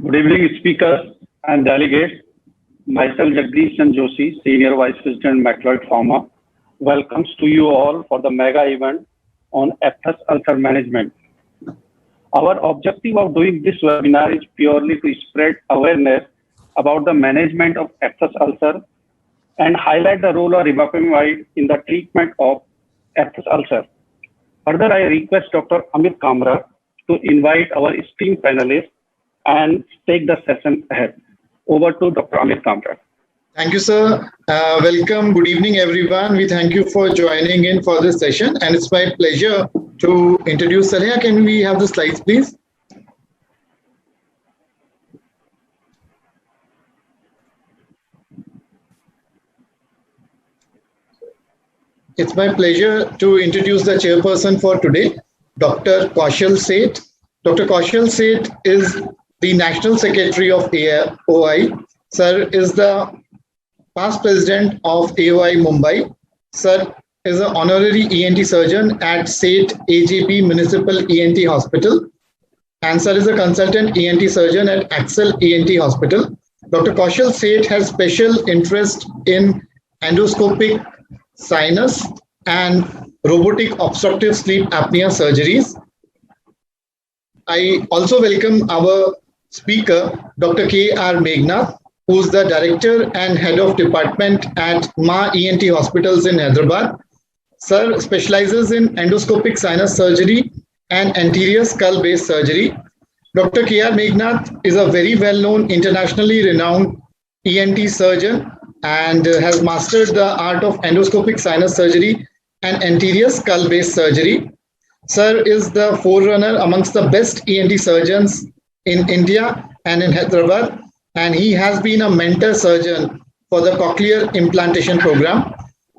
Good evening, speakers and delegates. Myself, Jagdish Chandra Joshi, Senior Vice President, Macleod Pharma, welcomes to you all for the mega event on aphthous ulcer management. Our objective of doing this webinar is purely to spread awareness about the management of aphthous ulcer and highlight the role of ribapamide in the treatment of aphthous ulcer. Further, I request Dr. Amit Kamra to invite our esteemed panelists and take the session ahead. Over to Dr. Amit Kamra. Thank you, sir. Welcome. Good evening, everyone. We thank you for joining in for this session. And it's my pleasure to introduce Saleha. Can we have the slides, please? It's my pleasure to introduce the chairperson for today, Dr. Kaushal Seth. Dr. Kaushal Seth is the National Secretary of AOI. Sir is the past president of AOI Mumbai. Sir is an honorary ENT surgeon at Seth AJP Municipal ENT Hospital. And sir is a consultant ENT surgeon at Axel ENT Hospital. Dr. Kaushal Seth has special interest in endoscopic sinus and robotic obstructive sleep apnea surgeries. I also welcome our speaker, Dr. K.R. Meghnad, who's the Director and Head of Department at Ma ENT Hospitals in Hyderabad. Sir specializes in endoscopic sinus surgery and anterior skull-based surgery. Dr. K.R. Meghnad is a very well-known, internationally renowned ENT surgeon and has mastered the art of endoscopic sinus surgery and anterior skull-based surgery. Sir is the forerunner amongst the best ENT surgeons in India and in Hyderabad, and he has been a mentor surgeon for the cochlear implantation program.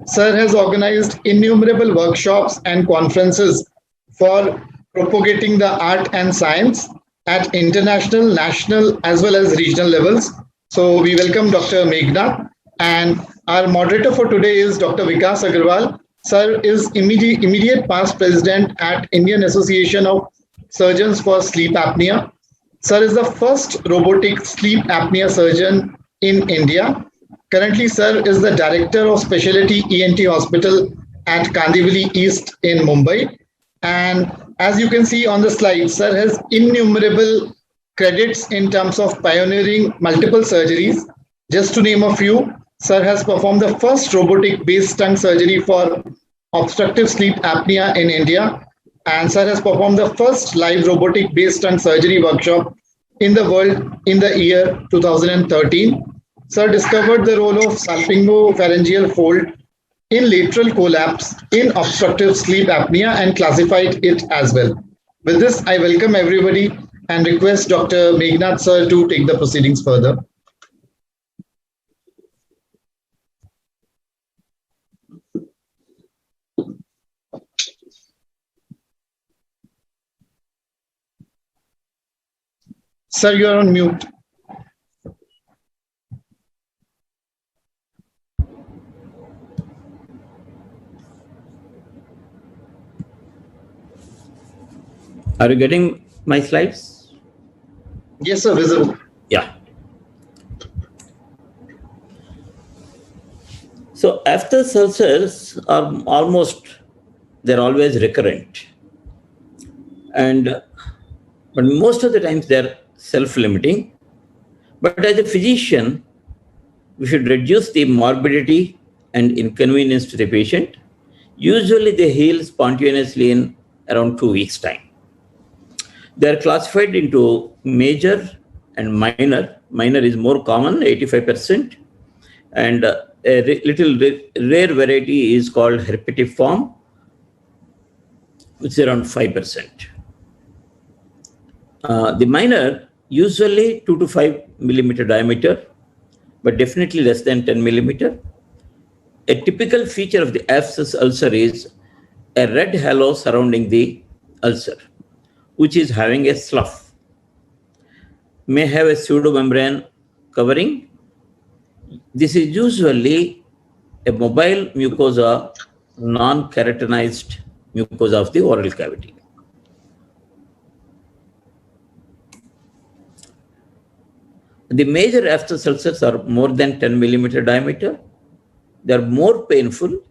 Sir has organized innumerable workshops and conferences for propagating the art and science at international, national, as well as regional levels. So we welcome Dr. Meghnad. And our moderator for today is Dr. Vikas Agarwal. Sir is immediate past president at Indian Association of Surgeons for Sleep Apnea. Sir is the first robotic sleep apnea surgeon in India. Currently, sir is the director of specialty ENT hospital at Kandivali East in Mumbai. And as you can see on the slide, sir has innumerable credits in terms of pioneering multiple surgeries. Just to name a few, sir has performed the first robotic base tongue surgery for obstructive sleep apnea in India. And sir has performed the first live robotic base tongue surgery workshop in the world in the year 2013. Sir discovered the role of salpingopharyngeal fold in lateral collapse in obstructive sleep apnea and classified it as well. With this, I welcome everybody and request Dr. Meghnad sir to take the proceedings further. Sir, you are on mute. Are you getting my slides? Yes, sir, visible. Yeah. So aphthous ulcers are they're always recurrent. But most of the times they're self-limiting. But as a physician, we should reduce the morbidity and inconvenience to the patient. Usually they heal spontaneously in around 2 weeks' time. They are classified into major and minor. Minor is more common, 85%. And a little rare variety is called herpetiform, which is around 5%. The minor, usually 2 to 5 millimeter diameter, but definitely less than 10 millimeter. A typical feature of the aphthous ulcer is a red halo surrounding the ulcer, which is having a slough. May have a pseudomembrane covering. This is usually a mobile mucosa, non-keratinized mucosa of the oral cavity. The major aphthous ulcers are more than 10 millimeter diameter. They are more painful,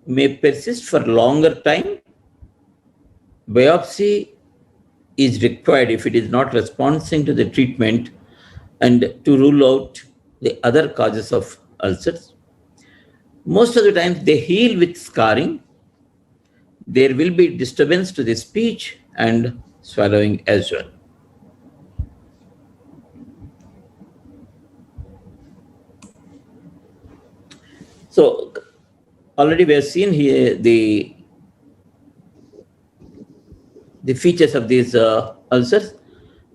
may persist for longer time. Biopsy is required if it is not responding to the treatment and to rule out the other causes of ulcers. Most of the times they heal with scarring. There will be disturbance to the speech and swallowing as well. So already we have seen here the features of these ulcers.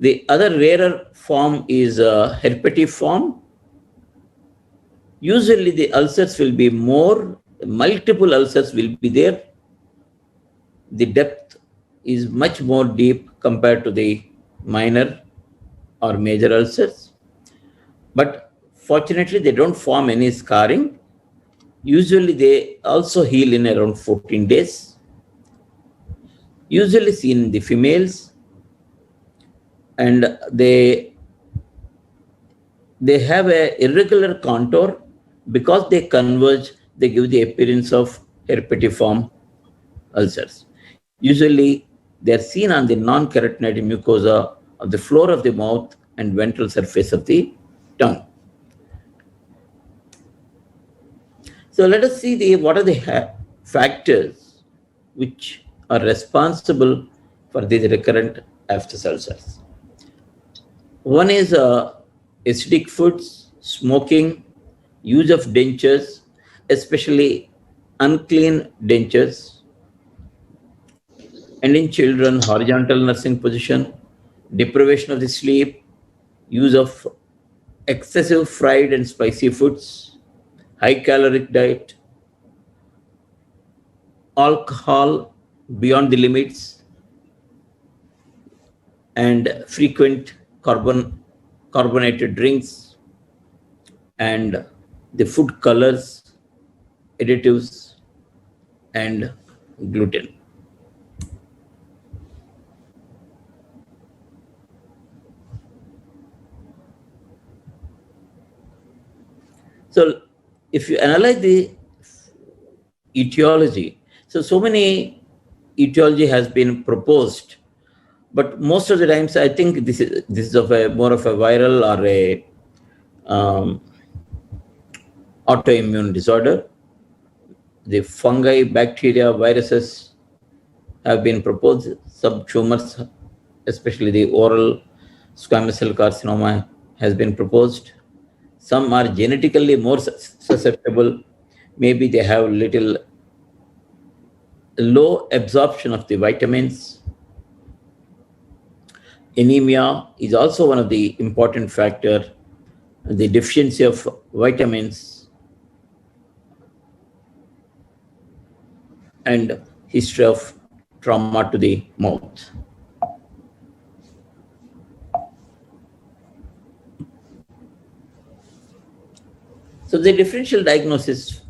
The other rarer form is herpetiform. Usually the ulcers will be more, multiple ulcers will be there. The depth is much more deep compared to the minor or major ulcers. But fortunately, they don't form any scarring. Usually they also heal in around 14 days. Usually seen in the females, and they have a irregular contour. Because they converge, they give the appearance of herpetiform ulcers. Usually they are seen on the non-keratinated mucosa of the floor of the mouth and ventral surface of the tongue. So let us see what are the factors which are responsible for these recurrent aphthous ulcers. One is acidic foods, smoking, use of dentures, especially unclean dentures, and in children, horizontal nursing position, deprivation of the sleep, use of excessive fried and spicy foods, high caloric diet, alcohol beyond the limits, and frequent carbonated drinks, and the food colors, additives, and gluten. So if you analyze the etiology, so many etiology has been proposed, but most of the times I think this is of more of a viral or a autoimmune disorder. The fungi, bacteria, viruses have been proposed. Some tumors, especially the oral squamous cell carcinoma, has been proposed. Some are genetically more susceptible. Maybe they have little low absorption of the vitamins. Anemia is also one of the important factors. The deficiency of vitamins and history of trauma to the mouth. So the differential diagnosis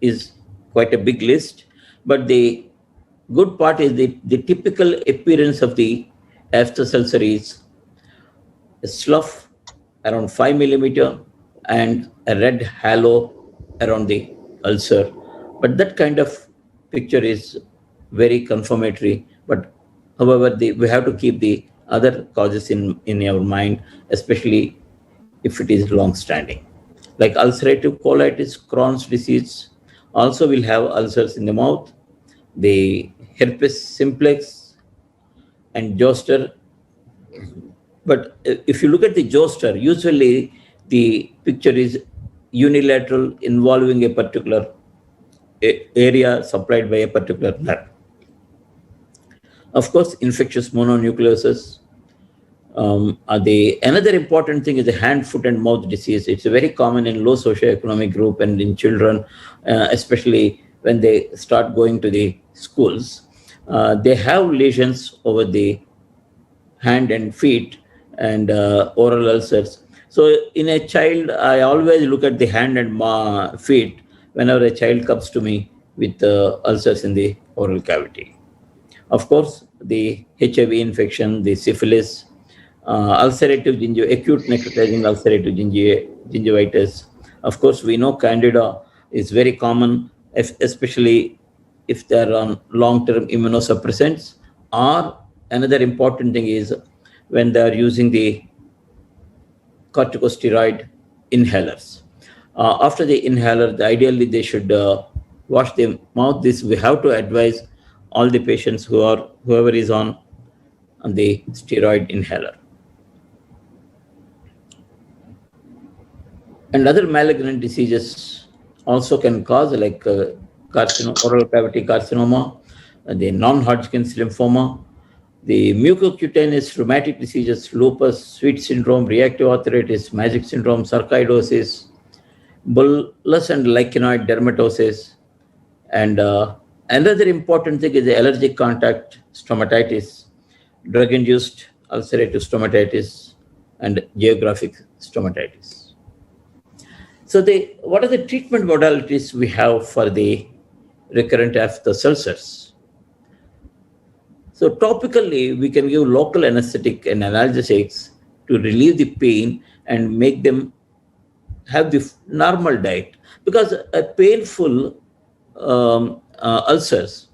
is quite a big list, but the good part is the typical appearance of the aphthous ulcer is a slough around 5 millimeter and a red halo around the ulcer. But that kind of picture is very confirmatory. But however, we have to keep the other causes in our mind, especially if it is long-standing. Like ulcerative colitis, Crohn's disease also will have ulcers in the mouth. The herpes simplex and zoster. But if you look at the zoster, usually the picture is unilateral, involving a particular area supplied by a particular nerve. Of course, infectious mononucleosis. Another important thing is the hand, foot, and mouth disease. It's very common in low socioeconomic group and in children, especially when they start going to the schools. They have lesions over the hand and feet and oral ulcers. So in a child, I always look at the hand and feet whenever a child comes to me with ulcers in the oral cavity. Of course, the HIV infection, the syphilis, acute necrotizing ulcerative gingivitis. Of course, we know Candida is very common, especially if they are on long-term immunosuppressants. Or another important thing is when they are using the corticosteroid inhalers. After the inhaler, ideally they should wash their mouth. This we have to advise all the patients whoever is on the steroid inhaler. And other malignant diseases also can cause, like oral cavity carcinoma, the non-Hodgkin's lymphoma, the mucocutaneous rheumatic diseases, lupus, Sweet syndrome, reactive arthritis, Magic syndrome, sarcoidosis, bullous and lichenoid dermatosis, and another important thing is the allergic contact stomatitis, drug-induced ulcerative stomatitis, and geographic stomatitis. So what are the treatment modalities we have for the recurrent aphthous ulcers? So topically, we can give local anesthetic and analgesics to relieve the pain and make them have the normal diet, because a painful ulcers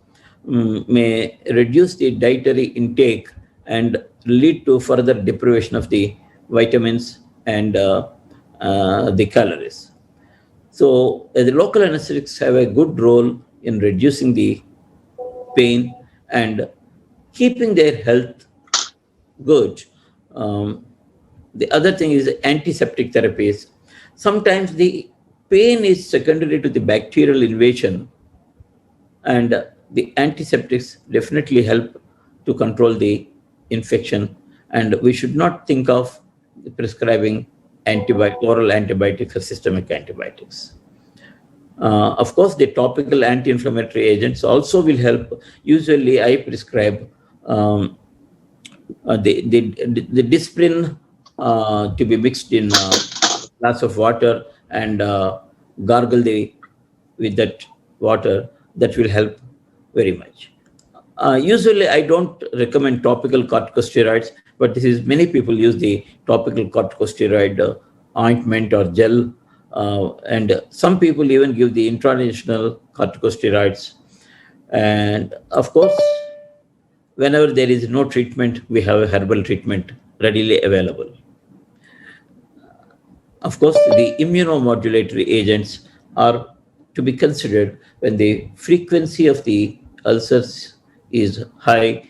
may reduce the dietary intake and lead to further deprivation of the vitamins and the calories. So the local anesthetics have a good role in reducing the pain and keeping their health good. The other thing is antiseptic therapies. Sometimes the pain is secondary to the bacterial invasion, and the antiseptics definitely help to control the infection, and we should not think of prescribing oral antibiotics or systemic antibiotics. Of course, the topical anti-inflammatory agents also will help. Usually, I prescribe the Disprin to be mixed in a glass of water and gargle with that water. That will help very much. Usually, I don't recommend topical corticosteroids, but many people use the topical corticosteroid ointment or gel, and some people even give the intralesional corticosteroids. And of course, whenever there is no treatment, we have a herbal treatment readily available. Of course, the immunomodulatory agents are to be considered when the frequency of the ulcers is high.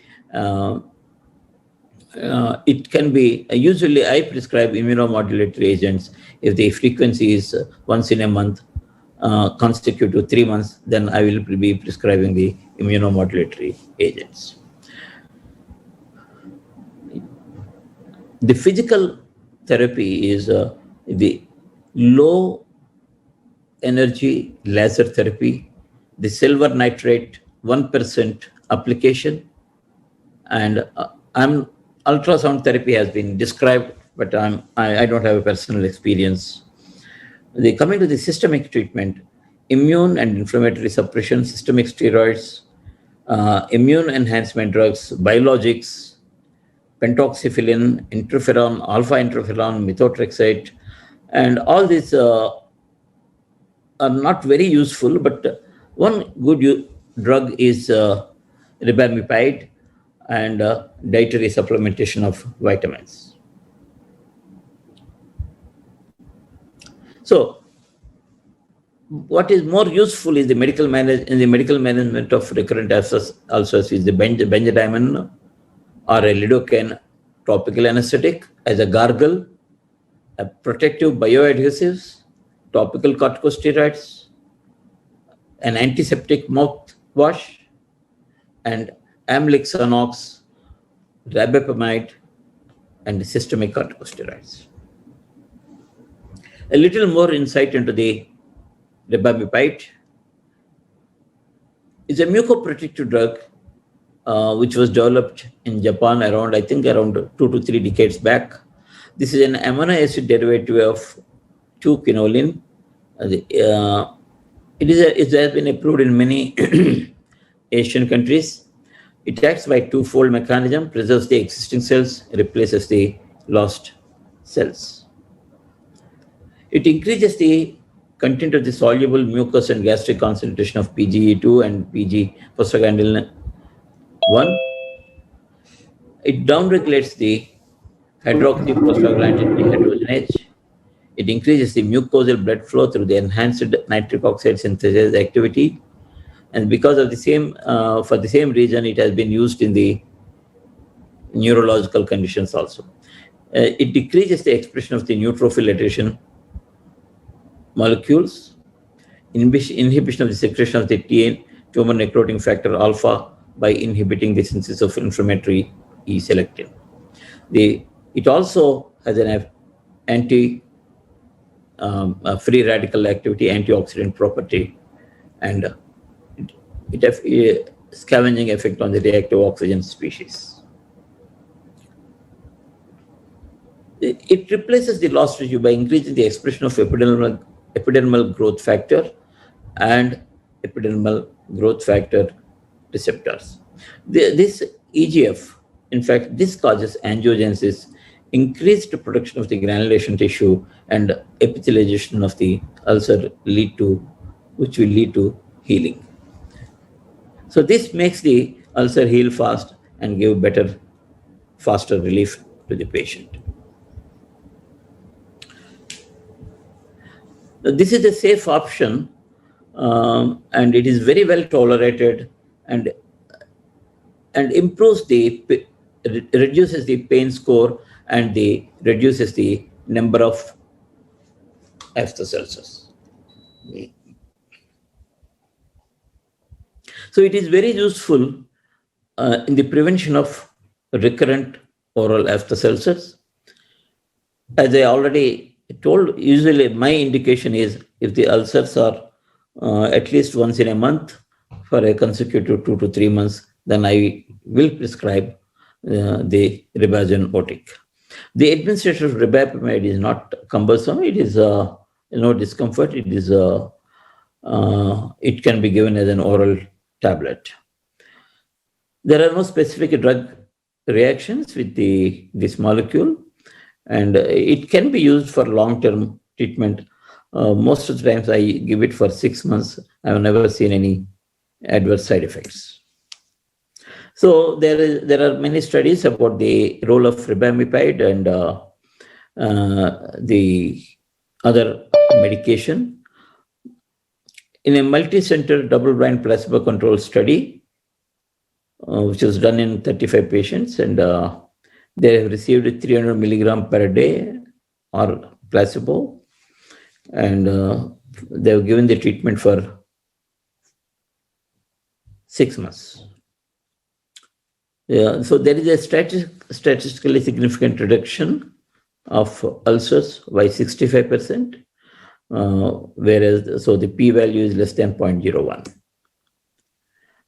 It can be, usually I prescribe immunomodulatory agents if the frequency is once in a month, consecutive 3 months, then I will be prescribing the immunomodulatory agents. The physical therapy is the low energy laser therapy, the silver nitrate 1% application, and ultrasound therapy has been described, but I don't have a personal experience. Coming to the systemic treatment, immune and inflammatory suppression, systemic steroids, immune enhancement drugs, biologics, pentoxifilin, interferon, alpha interferon, methotrexate, and all these are not very useful, but one good drug is ribamipide and dietary supplementation of vitamins. So, what is more useful is in the medical management of recurrent ulcers is the benzodiazepine or a lidocaine topical anesthetic as a gargle, a protective bioadhesives, topical corticosteroids, an antiseptic mouthwash, and amlixanox, rabepamide, and systemic corticosteroids. A little more insight into the ribamipide. It's a mucoprotective drug which was developed in Japan around 2 to 3 decades back. This is an amino acid derivative of 2-quinoline. It has been approved in many Asian countries. It acts by twofold mechanism, preserves the existing cells, replaces the lost cells. It increases the content of the soluble mucus and gastric concentration of PGE2 and PG prostaglandin 1. It downregulates the hydroxyprostaglandin dehydrogenase. It increases the mucosal blood flow through the enhanced nitric oxide synthesis activity. And because of the same, for the same reason, it has been used in the neurological conditions also. It decreases the expression of the neutrophil adhesion molecules, inhibition of the secretion of the TN, tumor necrotic factor alpha, by inhibiting the synthesis of inflammatory E-selectin. It also has an free radical activity, antioxidant property, and it has a scavenging effect on the reactive oxygen species. It replaces the lost tissue by increasing the expression of epidermal growth factor and epidermal growth factor receptors. This EGF, in fact, this causes angiogenesis, increased production of the granulation tissue, and epithelialization of the ulcer, which will lead to healing. So this makes the ulcer heal fast and give faster relief to the patient. This is a safe option, and it is very well tolerated, and improves reduces the pain score, and reduces the number of after ulcers. So it is very useful in the prevention of recurrent oral after ulcers. As I already told, usually my indication is if the ulcers are at least once in a month for a consecutive 2 to 3 months, then I will prescribe the Rebazin Otic. The administration of Rebapamide is not cumbersome. It is no discomfort. It is it can be given as an oral tablet. There are no specific drug reactions with this molecule, and it can be used for long-term treatment. Most of the times I give it for 6 months. I have never seen any adverse side effects. So there are many studies about the role of Rebamipide and the other medication. In a multi-center double-blind placebo-controlled study, which was done in 35 patients, and they have received 300 milligram per day or placebo, and they have given the treatment for 6 months. Yeah, so there is a statistically significant reduction of ulcers by 65%, whereas so the p-value is less than 0.01.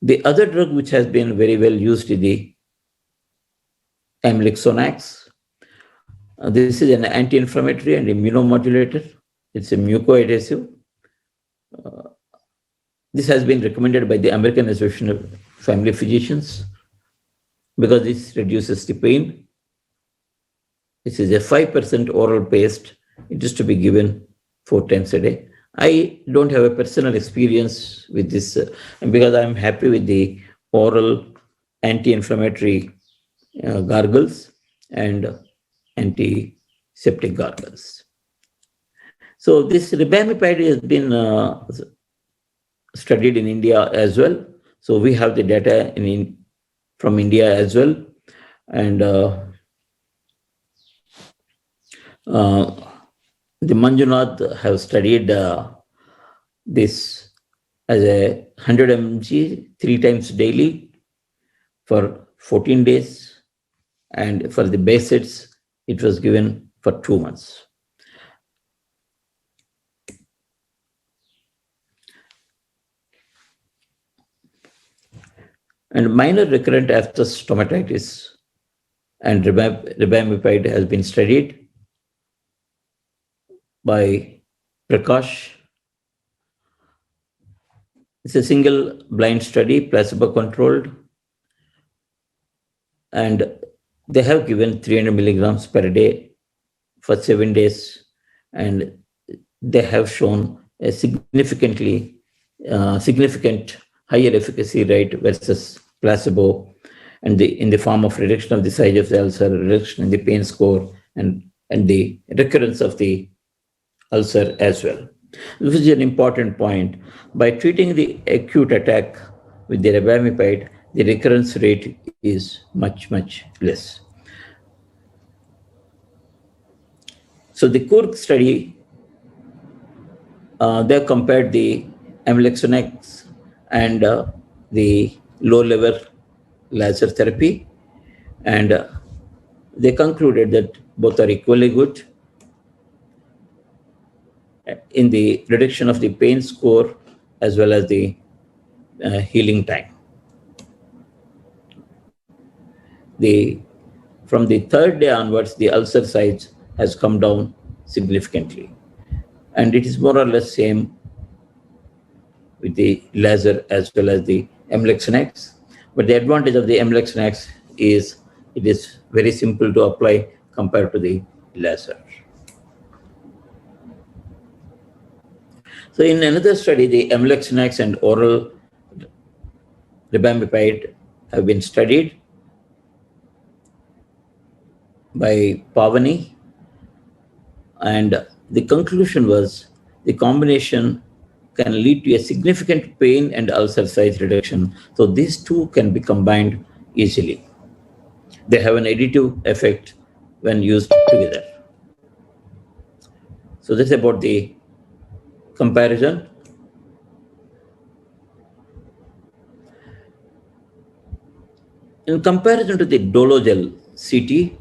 The other drug which has been very well used is the Amlixonax. This is an anti-inflammatory and immunomodulator. It's a mucoadhesive. This has been recommended by the American Association of Family Physicians because this reduces the pain. This is a 5% oral paste. It is to be given 4 times a day. I don't have a personal experience with this because I'm happy with the oral anti-inflammatory gargles and antiseptic gargles. So this Rebamipide has been studied in India as well. So we have the data from India as well. And the Manjunath have studied this as a 100 mg 3 times daily for 14 days. And for the Basets, it was given for 2 months. And minor recurrent after stomatitis and Rebamipide has been studied by Prakash. It's a single blind study, placebo controlled, and They have given 300 milligrams per day for 7 days, and they have shown a significant higher efficacy rate versus placebo, and in the form of reduction of the size of the ulcer, reduction in the pain score, and the recurrence of the ulcer as well. This is an important point. By treating the acute attack with the rebamipide, the recurrence rate is much, much less. So the Kurk study, they compared the amlexonex and the low-level laser therapy, and they concluded that both are equally good in the reduction of the pain score as well as the healing time. From the third day onwards, the ulcer size has come down significantly, and it is more or less same with the laser as well as the amlexonex. But the advantage of the amlexonex is it is very simple to apply compared to the laser. So in another study, the amlexonex and oral rebamipide have been studied by Pavani, and the conclusion was the combination can lead to a significant pain and ulcer size reduction. So these two can be combined easily. They have an additive effect when used together. So this is about the comparison. In comparison to the Dologel CT,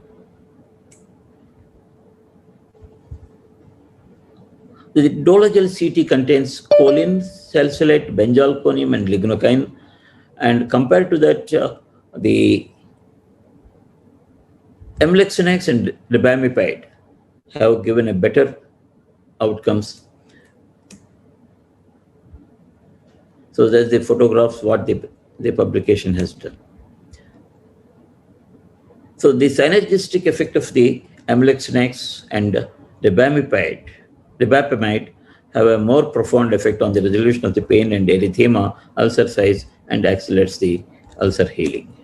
the Dologel CT contains choline, salicylate, benzalkonium, and lignocaine, and compared to that, the amlexonex and rebamipide have given a better outcomes. So that's the photographs what the publication has done. So the synergistic effect of the amlexonex and rebamipide have a more profound effect on the resolution of the pain and erythema, ulcer size, and accelerates the ulcer healing.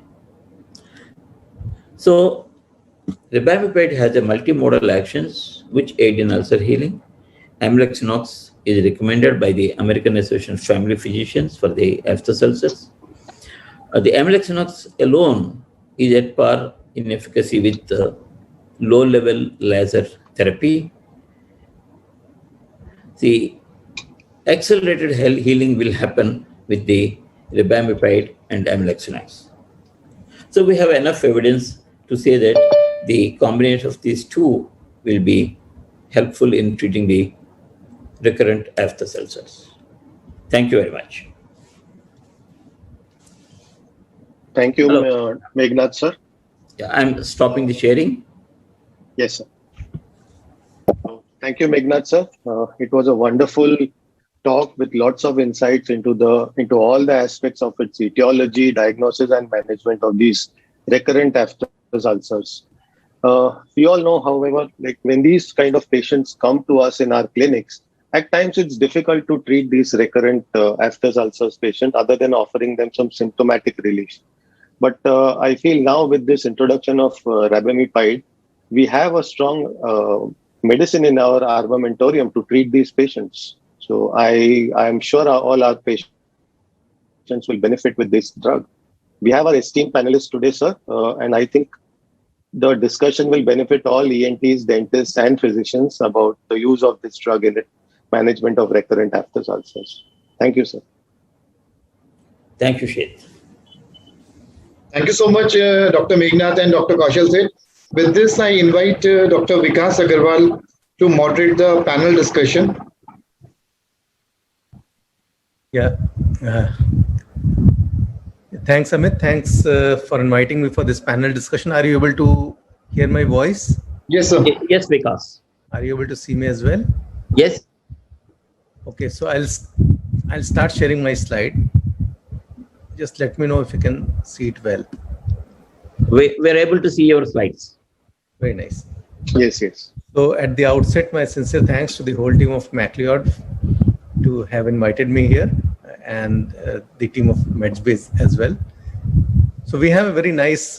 So rebamipide has a multimodal actions which aid in ulcer healing. Amlexonex is recommended by the American Association of Family Physicians for the aphthous ulcers. The amlexonex alone is at par in efficacy with low-level laser therapy. The accelerated healing will happen with the rebamipide and amlexonex. So we have enough evidence to say that the combination of these two will be helpful in treating the recurrent aphthous ulcers. Thank you very much. Thank you, Hello. Meghnad sir. Yeah, I'm stopping the sharing. Yes, sir. Thank you, Meghnad sir. It was a wonderful talk with lots of insights into all the aspects of its etiology, diagnosis, and management of these recurrent aphthous ulcers. We all know, however, like when these kind of patients come to us in our clinics, at times it's difficult to treat these recurrent aphthous ulcers patients other than offering them some symptomatic relief. But I feel now with this introduction of rebamipide, we have a strong medicine in our armamentarium to treat these patients. So I am sure all our patients will benefit with this drug. We have our esteemed panelists today, sir, and I think the discussion will benefit all ENTs, dentists, and physicians about the use of this drug in the management of recurrent aphthous ulcers. Thank you, sir. Thank you, Shet. Thank you so much, Dr. Meghnad and Dr. Kaushal Seth. With this, I invite Dr. Vikas Agarwal to moderate the panel discussion. Yeah. Thanks, Amit. Thanks for inviting me for this panel discussion. Are you able to hear my voice? Yes, sir. Yes, Vikas. Are you able to see me as well? Yes. Okay, so I'll start sharing my slide. Just let me know if you can see it well. We're able to see your slides. Very nice. Yes, yes. So at the outset, my sincere thanks to the whole team of MacLeod to have invited me here, and the team of MedSpace as well. So we have a very nice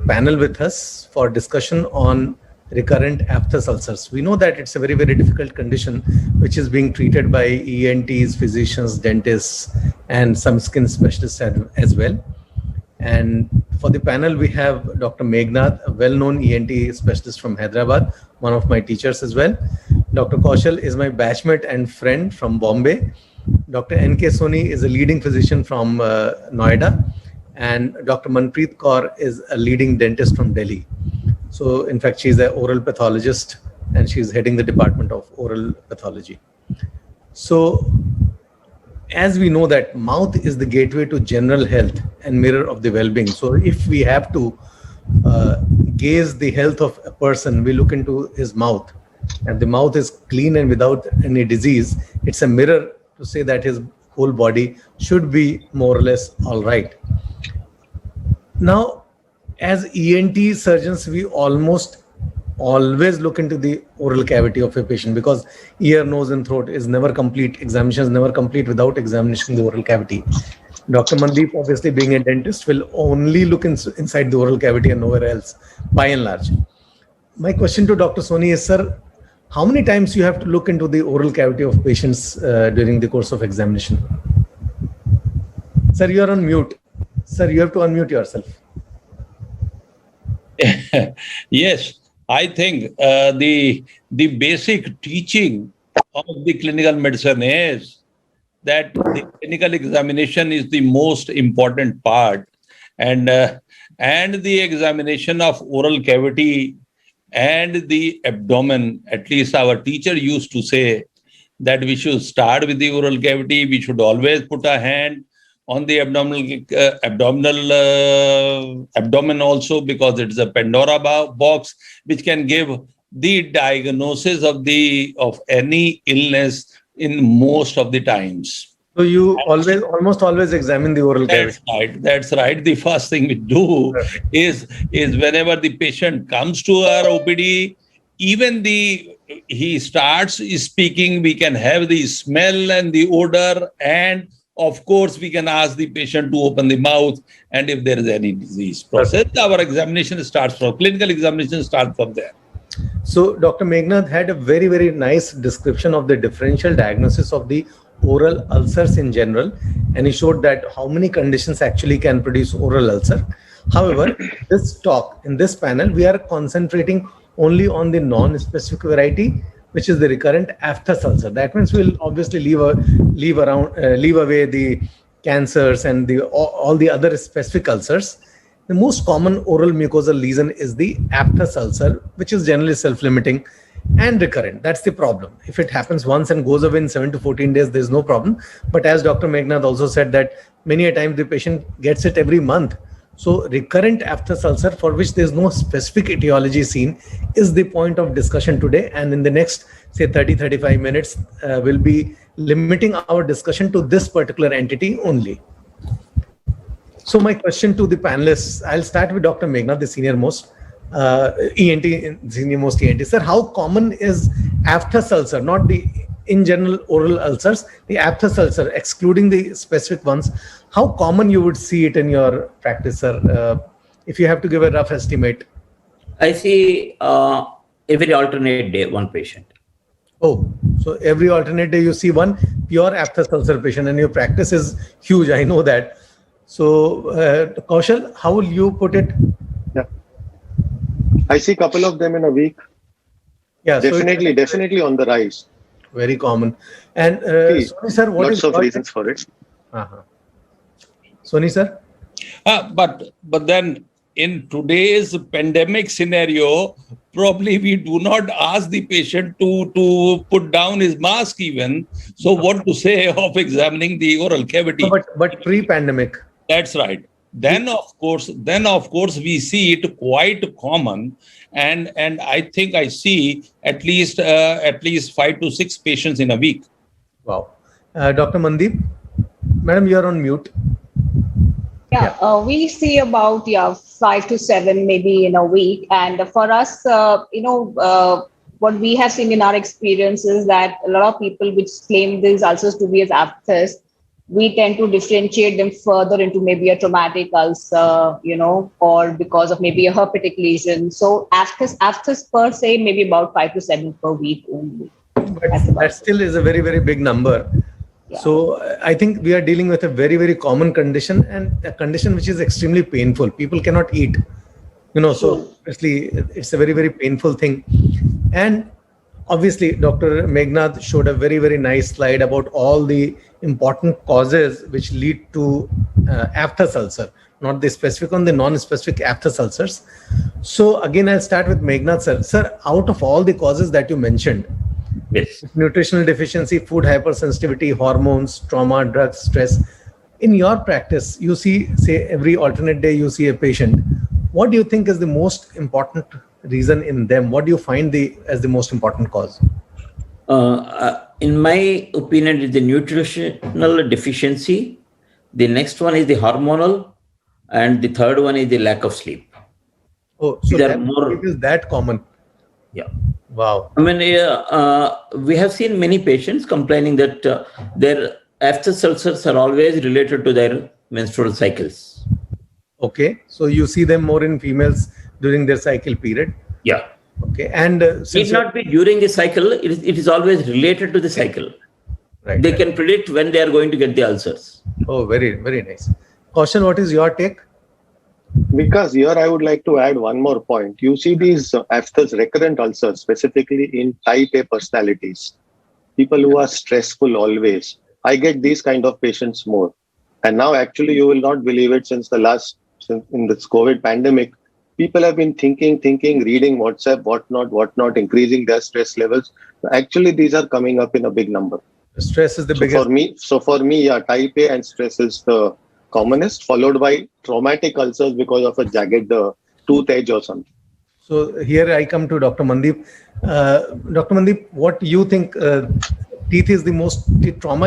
panel with us for discussion on recurrent aphthous ulcers. We know that it's a very, very difficult condition which is being treated by ENTs, physicians, dentists, and some skin specialists as well. And for the panel, we have Dr. Meghnad, a well-known ENT specialist from Hyderabad, one of my teachers as well. Dr. Kaushal is my batchmate and friend from Bombay. Dr. N.K. Soni is a leading physician from Noida. And Dr. Manpreet Kaur is a leading dentist from Delhi. So in fact, she's an oral pathologist and she's heading the department of oral pathology. So as we know that mouth is the gateway to general health and mirror of the well-being. So if we have to gauge the health of a person, we look into his mouth, and the mouth is clean and without any disease. It's a mirror to say that his whole body should be more or less all right. Now, as ENT surgeons, we almost always look into the oral cavity of a patient, because ear, nose, and throat is never complete. Examination is never complete without examining the oral cavity. Dr. Mandeep, obviously being a dentist, will only look inside the oral cavity and nowhere else, by and large. My question to Dr. Soni is, sir, how many times you have to look into the oral cavity of patients during the course of examination? Sir, you are on mute. Sir, you have to unmute yourself. Yes, I think the basic teaching of the clinical medicine is that the clinical examination is the most important part, and the examination of oral cavity and the abdomen. At least our teacher used to say that we should start with the oral cavity. We should always put a hand on the abdomen also, because it's a Pandora box which can give the diagnosis of any illness in most of the times. So you almost always examine the oral cavity. That's right. The first thing we do is whenever the patient comes to our OPD, even he starts speaking, we can have the smell and the odor, and of course, we can ask the patient to open the mouth, and if there is any disease process, our examination starts from, clinical examination starts from there. So Dr. Meghnad had a very, very nice description of the differential diagnosis of the oral ulcers in general, and he showed that how many conditions actually can produce oral ulcer. However, this talk, in this panel, we are concentrating only on the non-specific variety, which is the recurrent aphthous ulcer. That means we'll obviously leave away the cancers and all the other specific ulcers. The most common oral mucosal lesion is the aphthous ulcer, which is generally self-limiting and recurrent. That's the problem. If it happens once and goes away in 7 to 14 days, there's no problem. But as Dr. Meghnad also said, that many a time the patient gets it every month. So recurrent aphthous ulcer, for which there's no specific etiology seen, is the point of discussion today. And in the next, say, 30-35 minutes, we'll be limiting our discussion to this particular entity only. So my question to the panelists, I'll start with Dr. Meghnad, the senior most ENT. Sir, how common is aphthous ulcer, not the in general oral ulcers, the aphthous ulcer, excluding the specific ones? How common you would see it in your practice, sir, if you have to give a rough estimate? I see every alternate day, one patient. Oh, so every alternate day you see one pure aphthous ulcer patient, and your practice is huge, I know that. So, Kaushal, how will you put it? Yeah, I see a couple of them in a week. Yeah, definitely on the rise. Very common. And Soni sir, what lots of reasons for it. Soni sir? But then in today's pandemic scenario, probably we do not ask the patient to put down his mask even. So what to say of examining the oral cavity? No, but pre-pandemic. That's right. Then of course we see it quite common, and I think I see at least 5 to 6 patients in a week. Wow. Dr. Mandeep, madam, you are on mute. Yeah, we see about 5 to 7 maybe in a week, and for us, what we have seen in our experience is that a lot of people which claim these ulcers to be as aphthous, we tend to differentiate them further into maybe a traumatic ulcer, or because of maybe a herpetic lesion. So aphthous per se, maybe about 5 to 7 per week only. But that still is a very, very big number. Yeah. So I think we are dealing with a very, very common condition, and a condition which is extremely painful. People cannot eat, so obviously it's a very, very painful thing. And obviously, Dr. Meghnad showed a very, very nice slide about all the important causes which lead to aphthous ulcer, not the specific on the non-specific aphthous ulcers. So again, I'll start with Meghnad, sir. Sir, out of all the causes that you mentioned, Yes. nutritional deficiency, food hypersensitivity, hormones, trauma, drugs, stress. In your practice, you see, say, every alternate day you see a patient. What do you think is the most important reason in them? What do you find as the most important cause? In my opinion, it's the nutritional deficiency. The next one is the hormonal, and the third one is the lack of sleep. Oh, so There are that more- it is that common. Yeah. Wow. I mean, we have seen many patients complaining that their aphthous ulcers are always related to their menstrual cycles. Okay. So you see them more in females during their cycle period. Yeah. Okay. And It since need not be during the cycle. It is always related to the cycle. right, They right. can predict when they are going to get the ulcers. Oh, very, very nice. Kaushal, what is your take? Because here I would like to add one more point. You see these aphthous recurrent ulcers, specifically in type A personalities, people who are stressful always. I get these kind of patients more. And now actually you will not believe it, since in this COVID pandemic, people have been thinking, reading WhatsApp, whatnot, increasing their stress levels. Actually, these are coming up in a big number. Stress is the So biggest. for me, yeah, type A and stress is the commonest, followed by traumatic ulcers because of a jagged tooth edge or something. So here I come to Dr. Mandeep. Dr. Mandeep, what do you think trauma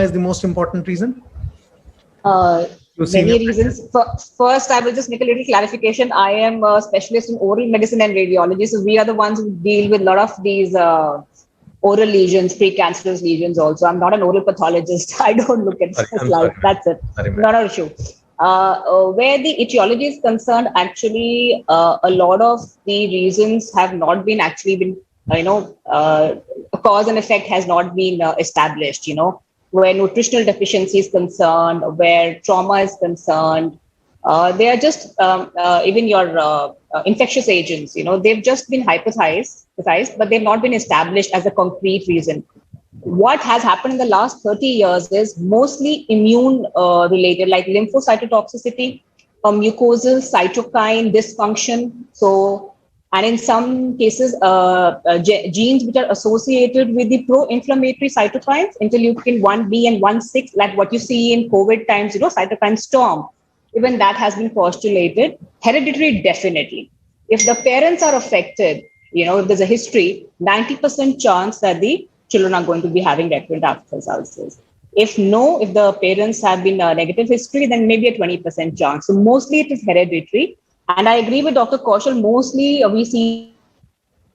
is the most important reason? You see Many your- reasons. First, I will just make a little clarification. I am a specialist in oral medicine and radiology. So we are the ones who deal with a lot of these oral lesions, precancerous lesions also. I'm not an oral pathologist. I don't look at Sorry, I'm slides. sorry. That's it. Sorry, ma'am. Not an issue. Where the etiology is concerned, actually, a lot of the reasons have not been cause and effect has not been established, where nutritional deficiency is concerned, where trauma is concerned. They are just, even your infectious agents, they've just been hypothesized, but they've not been established as a concrete reason. What has happened in the last 30 years is mostly immune related, like lymphocytotoxicity, mucosal cytokine dysfunction. So, and in some cases, genes which are associated with the pro-inflammatory cytokines, interleukin 1B and 1,6, like what you see in COVID times, cytokine storm. Even that has been postulated. Hereditary, definitely. If the parents are affected, if there's a history, 90% chance that the children are going to be having recurrent aphthous ulcers. If the parents have been a negative history, then maybe a 20% chance. So mostly it is hereditary. And I agree with Dr. Kaushal, mostly we see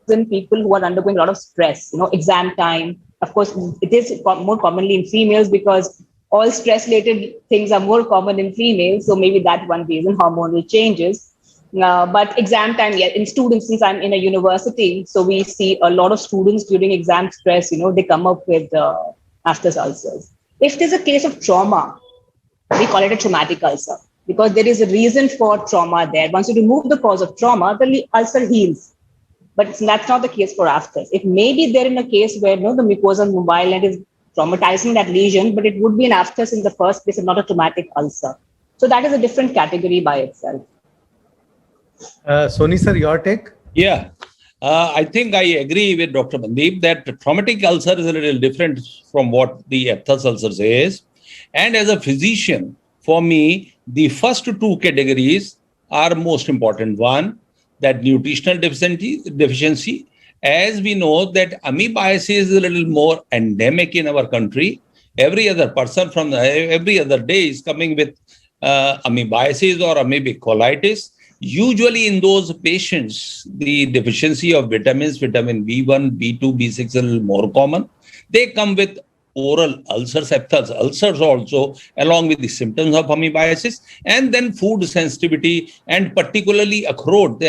in people who are undergoing a lot of stress, exam time. Of course, it is more commonly in females because all stress-related things are more common in females. So maybe that one reason, hormonal changes. But exam time, yeah, in students, since I'm in a university, so we see a lot of students during exam stress, they come up with aphthous ulcers. If there's a case of trauma, we call it a traumatic ulcer because there is a reason for trauma there. Once you remove the cause of trauma, the ulcer heals. But that's not the case for aphthous. It may be there in a case where the mucosa mobile and is traumatizing that lesion, but it would be an aphthous in the first place and not a traumatic ulcer. So that is a different category by itself. Soni sir, your take? Yeah. I think I agree with Dr. Mandeep that traumatic ulcer is a little different from what the aphthous ulcers is. And as a physician, for me, the first two categories are most important. One, that nutritional deficiency. As we know that amoebiasis is a little more endemic in our country. Every other person from every other day is coming with amoebiasis or amoebic colitis. Usually in those patients, the deficiency of vitamins, vitamin B1, B2, B6 is a little more common. They come with oral ulcers, aphthous ulcers also, along with the symptoms of amoebiasis, and then food sensitivity, and particularly akhrot.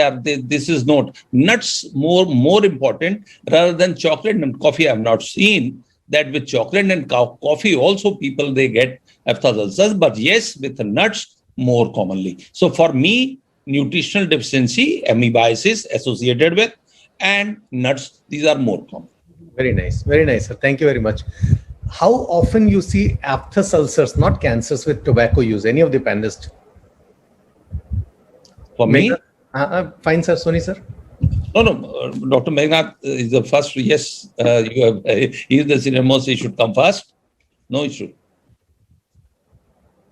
This is not nuts more important rather than chocolate and coffee. I have not seen that with chocolate and coffee also people they get aphthous ulcers, but yes, with nuts more commonly. So for me, nutritional deficiency, amoebiasis associated with, and nuts, these are more common. Very nice, sir. Thank you very much. How often you see aphthous ulcers, not cancers, with tobacco use? Any of the panelists? For me? Fine, sir. Soni, sir? No, Dr. Meghnad is the first. Yes, you have. He is the senior most. He should come first. No issue.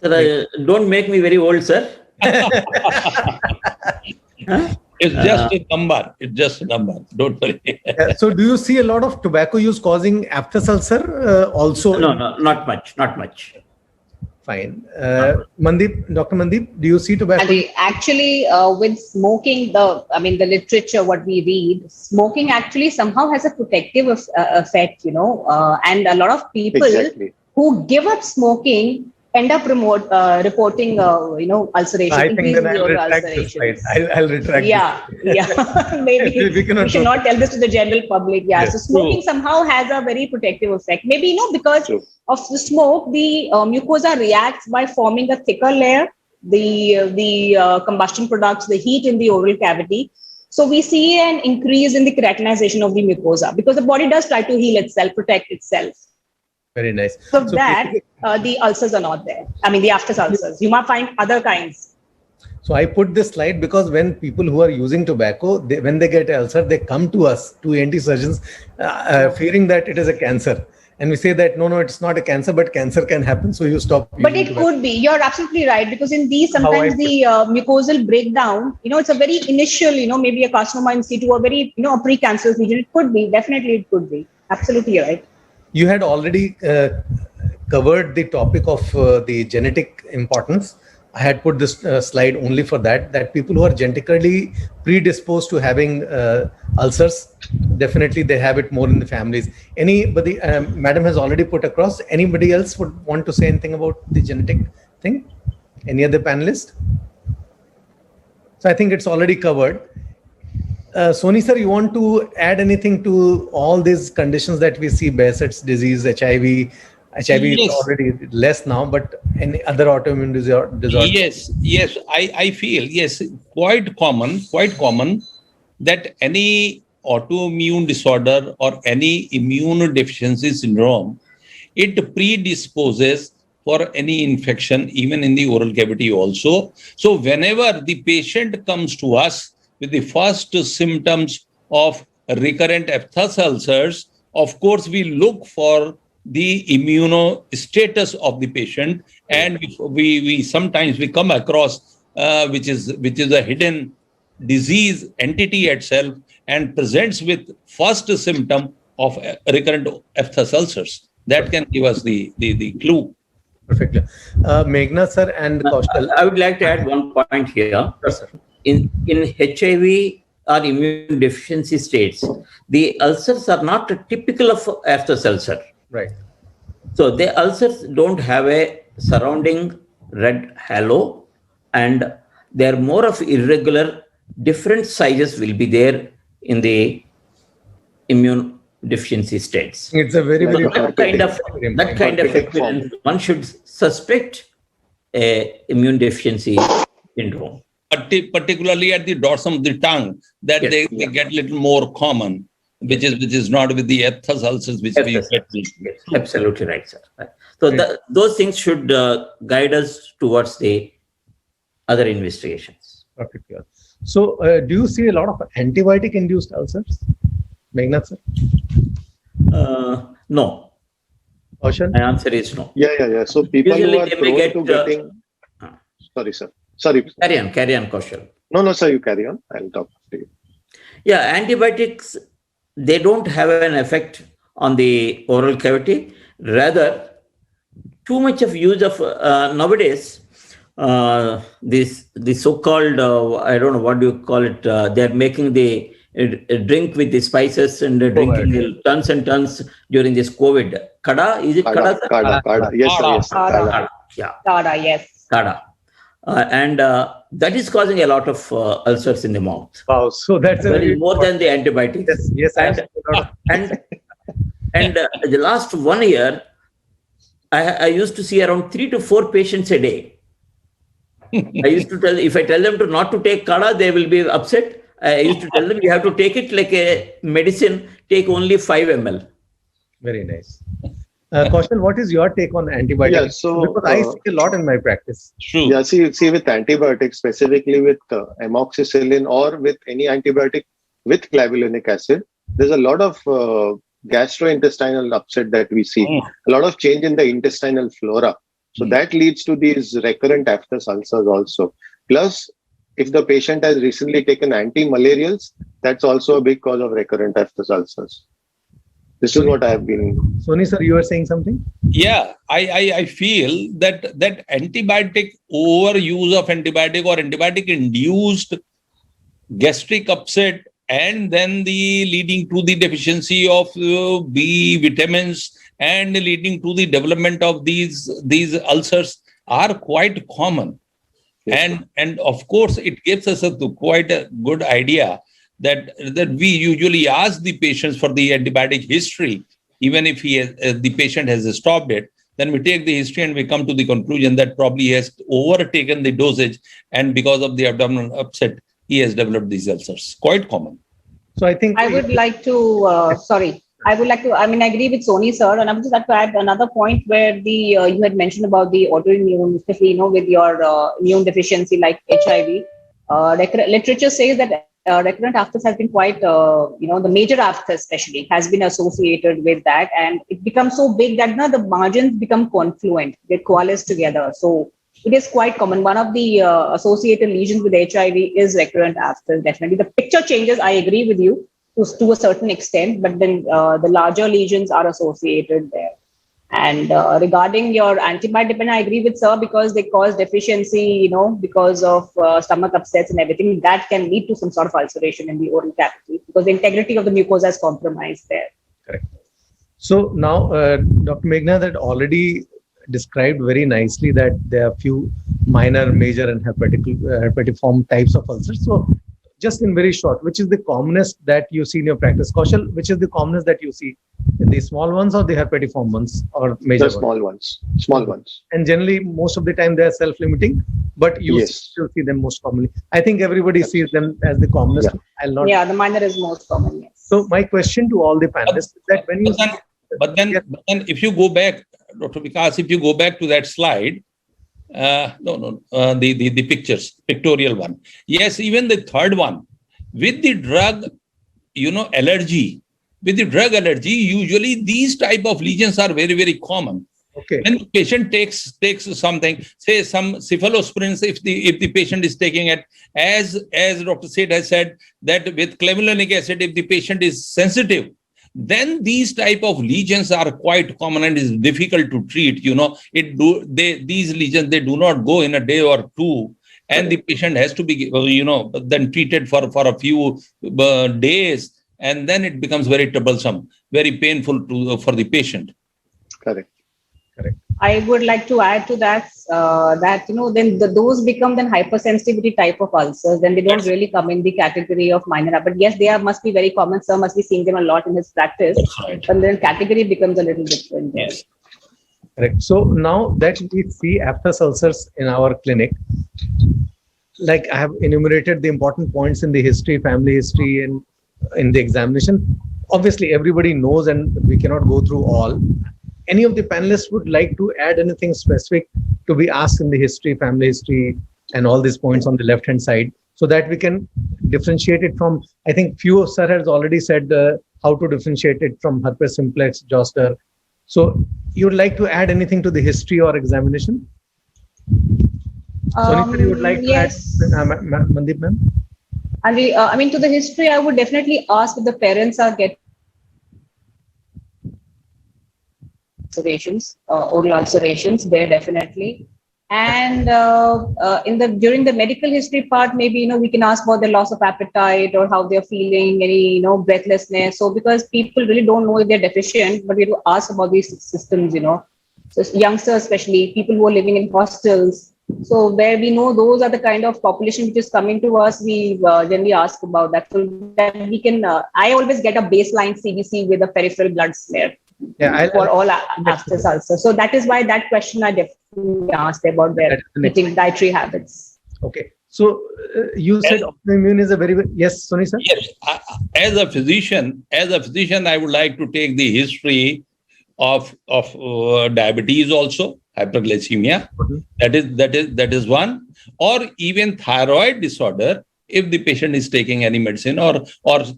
Sir, don't make me very old, sir. It's just a number. It's just a number. Don't worry. So, do you see a lot of tobacco use causing aphthous ulcer also? No, not much. Fine. Dr. Mandeep, do you see tobacco? Actually, with smoking, the literature, what we read, smoking actually somehow has a protective effect, and a lot of people who give up smoking end up reporting, ulceration. I think then I'll retract this slide. I'll retract. Yeah. Maybe we should not tell this to the general public. Yeah. Yes. So smoking somehow has a very protective effect. Maybe, because of the smoke, the mucosa reacts by forming a thicker layer, the combustion products, the heat in the oral cavity. So we see an increase in the keratinization of the mucosa because the body does try to heal itself, protect itself. Very nice. So that the ulcers are not there. The aphthous ulcers. You might find other kinds. So I put this slide because when people who are using tobacco, when they get ulcer, they come to us, to ENT surgeons, fearing that it is a cancer. And we say that, no, it's not a cancer, but cancer can happen. So you stop. But it could be. You're absolutely right. Because in these, sometimes the mucosal breakdown, it's a very initial, maybe a carcinoma in situ or very, a precancerous region. It could be. Definitely it could be. Absolutely right. You had already covered the topic of the genetic importance. I had put this slide only for that people who are genetically predisposed to having ulcers, definitely they have it more in the families. Anybody, Madam has already put across, anybody else would want to say anything about the genetic thing? Any other panelist? So I think it's already covered. Soni sir, you want to add anything to all these conditions that we see, Behçet's disease, HIV? HIV is already less now, but any other autoimmune disorder? Yes. I feel, quite common that any autoimmune disorder or any immune deficiency syndrome, it predisposes for any infection, even in the oral cavity also. So whenever the patient comes to us with the first symptoms of recurrent aphthous ulcers, of course, we look for the immunostatus of the patient, and we sometimes we come across which is a hidden disease entity itself and presents with first symptom of recurrent aphthous ulcers. That can give us the clue. Perfect. Meghna sir and Kaushal. I would like to add one point here. Yes, sir. In HIV or immune deficiency states, the ulcers are not typical of aphthous ulcer. Right. So the ulcers don't have a surrounding red halo, and they're more of irregular. Different sizes will be there in the immune deficiency states. It's a very, very that kind of evidence, one should suspect a immune deficiency syndrome. Particularly at the dorsum of the tongue, that they get a little more common, which is not with the aphthous ulcers, which we get. Yes, absolutely right, sir. So those things should guide us towards the other investigations. Perfect. So do you see a lot of antibiotic-induced ulcers, Meghna sir? No. Kaushal? My answer is no. Yeah. So people Usually who are prone to getting... Sorry, sir. Sorry. Carry on, Kaushal. No, sir, you carry on. I'll talk to you. Yeah, antibiotics, they don't have an effect on the oral cavity. Rather, too much of use of nowadays, the so-called I don't know what do you call it. They're making the a drink with the spices and drinking the tons and tons during this COVID. Kada, is it kada? Kada. Yes, sir. Yes, sir. Kada. Kada. Yeah. Kada, yes. Kada. And that is causing a lot of ulcers in the mouth. Wow. So that's very more than the antibiotics. Yes. And the last 1 year, I used to see around 3 to 4 patients a day. I used to if I tell them not to take kada, they will be upset. I used to tell them you have to take it like a medicine, take only 5 ml. Very nice. Kaushal, what is your take on antibiotics? Yeah, so, because I see a lot in my practice. True. Yeah, see with antibiotics, specifically with amoxicillin or with any antibiotic with clavulanic acid, there's a lot of gastrointestinal upset that we see, a lot of change in the intestinal flora. So that leads to these recurrent aphthous ulcers also. Plus, if the patient has recently taken anti-malarials, that's also a big cause of recurrent aphthous ulcers. This is what I have been. Soni sir, you were saying something? Yeah, I feel that antibiotic overuse of antibiotic or antibiotic induced gastric upset and then the leading to the deficiency of B vitamins and leading to the development of these ulcers are quite common. Yes. And of course, it gives us quite a good idea that we usually ask the patients for the antibiotic history, even if the patient has stopped it. Then we take the history and we come to the conclusion that probably he has overtaken the dosage, and because of the abdominal upset, he has developed these ulcers. Quite common. So I think I would like to, I agree with Soni sir, and I would just like to add another point where you had mentioned about the autoimmune, especially, with your immune deficiency like HIV. Literature says that recurrent aphthous has been quite, the major aphthous especially has been associated with that, and it becomes so big that now the margins become confluent, they coalesce together. So it is quite common. One of the associated lesions with HIV is recurrent aphthous. Definitely, the picture changes. I agree with you to a certain extent, but then the larger lesions are associated there. And regarding your antibiotic dependent, I agree with sir, because they cause deficiency, because of stomach upsets and everything, that can lead to some sort of ulceration in the oral cavity because the integrity of the mucosa is compromised there. Correct. So now, Dr. Meghnad had already described very nicely that there are few minor, major, and herpetiform types of ulcers. So just in very short, which is the commonest that you see in your practice? Kaushal, which is the commonest that you see? The small ones or the herpetiform ones or major ones? Small ones. And generally, most of the time they are self-limiting, but you still see them most commonly. I think everybody sees them as the commonest. Yeah. The minor is most common, yes. So my question to all the panelists is that when you... But then if you go back, Dr. Vikas, if you go back to that slide, the pictorial one. Yes, even the third one, with the drug, allergy. With the drug allergy, usually these type of lesions are very, very common. Okay. When the patient takes something, say some cephalosporins, if the patient is taking it, as Dr. Seth has said, that with clavulanic acid, if the patient is sensitive, then these type of lesions are quite common and is difficult to treat. These lesions, they do not go in a day or two, and the patient has to be, then treated for a few days, and then it becomes very troublesome, very painful for the patient. Correct. I would like to add to that, then those become then hypersensitivity type of ulcers. Then they don't really come in the category of minor. But yes, they must be very common. Sir must be seeing them a lot in his practice. Right. But then category becomes a little different. Yes. Correct. So now that we see aphthous ulcers in our clinic, like I have enumerated the important points in the history, family history, and in the examination. Obviously, everybody knows, and we cannot go through all. Any of the panelists would like to add anything specific to be asked in the history, family history, and all these points on the left-hand side, so that we can differentiate it from, I think few sir has already said how to differentiate it from herpes simplex, zoster. So you would like to add anything to the history or examination? Sonita, you would like to add, Mandeep ma'am? And to the history, I would definitely ask if the parents are getting ulcerations, oral ulcerations there definitely. And during the medical history part, maybe we can ask about their loss of appetite or how they're feeling, any breathlessness. So because people really don't know if they're deficient, but we have to ask about these systems. So youngsters, especially people who are living in hostels. So where we know those are the kind of population which is coming to us, we generally ask about that, so that we can. I always get a baseline CBC with a peripheral blood smear. Yeah, for all aphthous ulcers. So that is why that question I definitely asked about their eating dietary habits. Okay. So you said autoimmune is a very yes, Soni sir. Yes, as a physician, I would like to take the history of diabetes also, hyperglycemia. That is one, or even thyroid disorder. If the patient is taking any medicine, or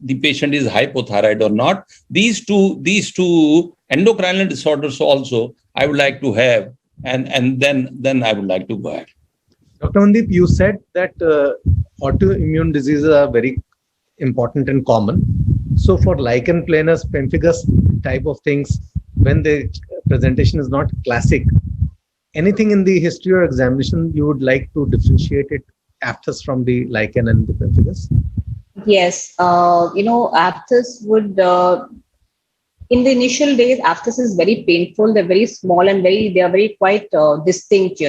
the patient is hypothyroid or not, these two endocrinal disorders also I would like to have, and then I would like to go ahead. Dr. Mandeep, you said that autoimmune diseases are very important and common. So for lichen planus, pemphigus type of things, when the presentation is not classic, anything in the history or examination you would like to differentiate it, aphthous from the lichen and the pemphigus? Yes, aphthous would, in the initial days, aphthous is very painful. They're very small and they are very quite distinct,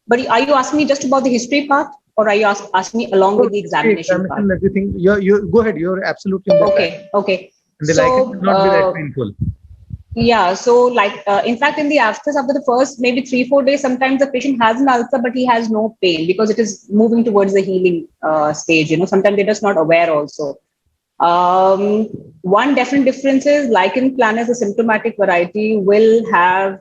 But are you asking me just about the history part, or are you asking me along with the examination part? Everything. You go ahead. You're absolutely okay. And the lichen would not be that painful. Yeah, so in fact, in the aphthous, after the first maybe 3-4 days, sometimes the patient has an ulcer, but he has no pain because it is moving towards the healing stage. Sometimes they're just not aware also. One definite difference is lichen planus, the symptomatic variety, will have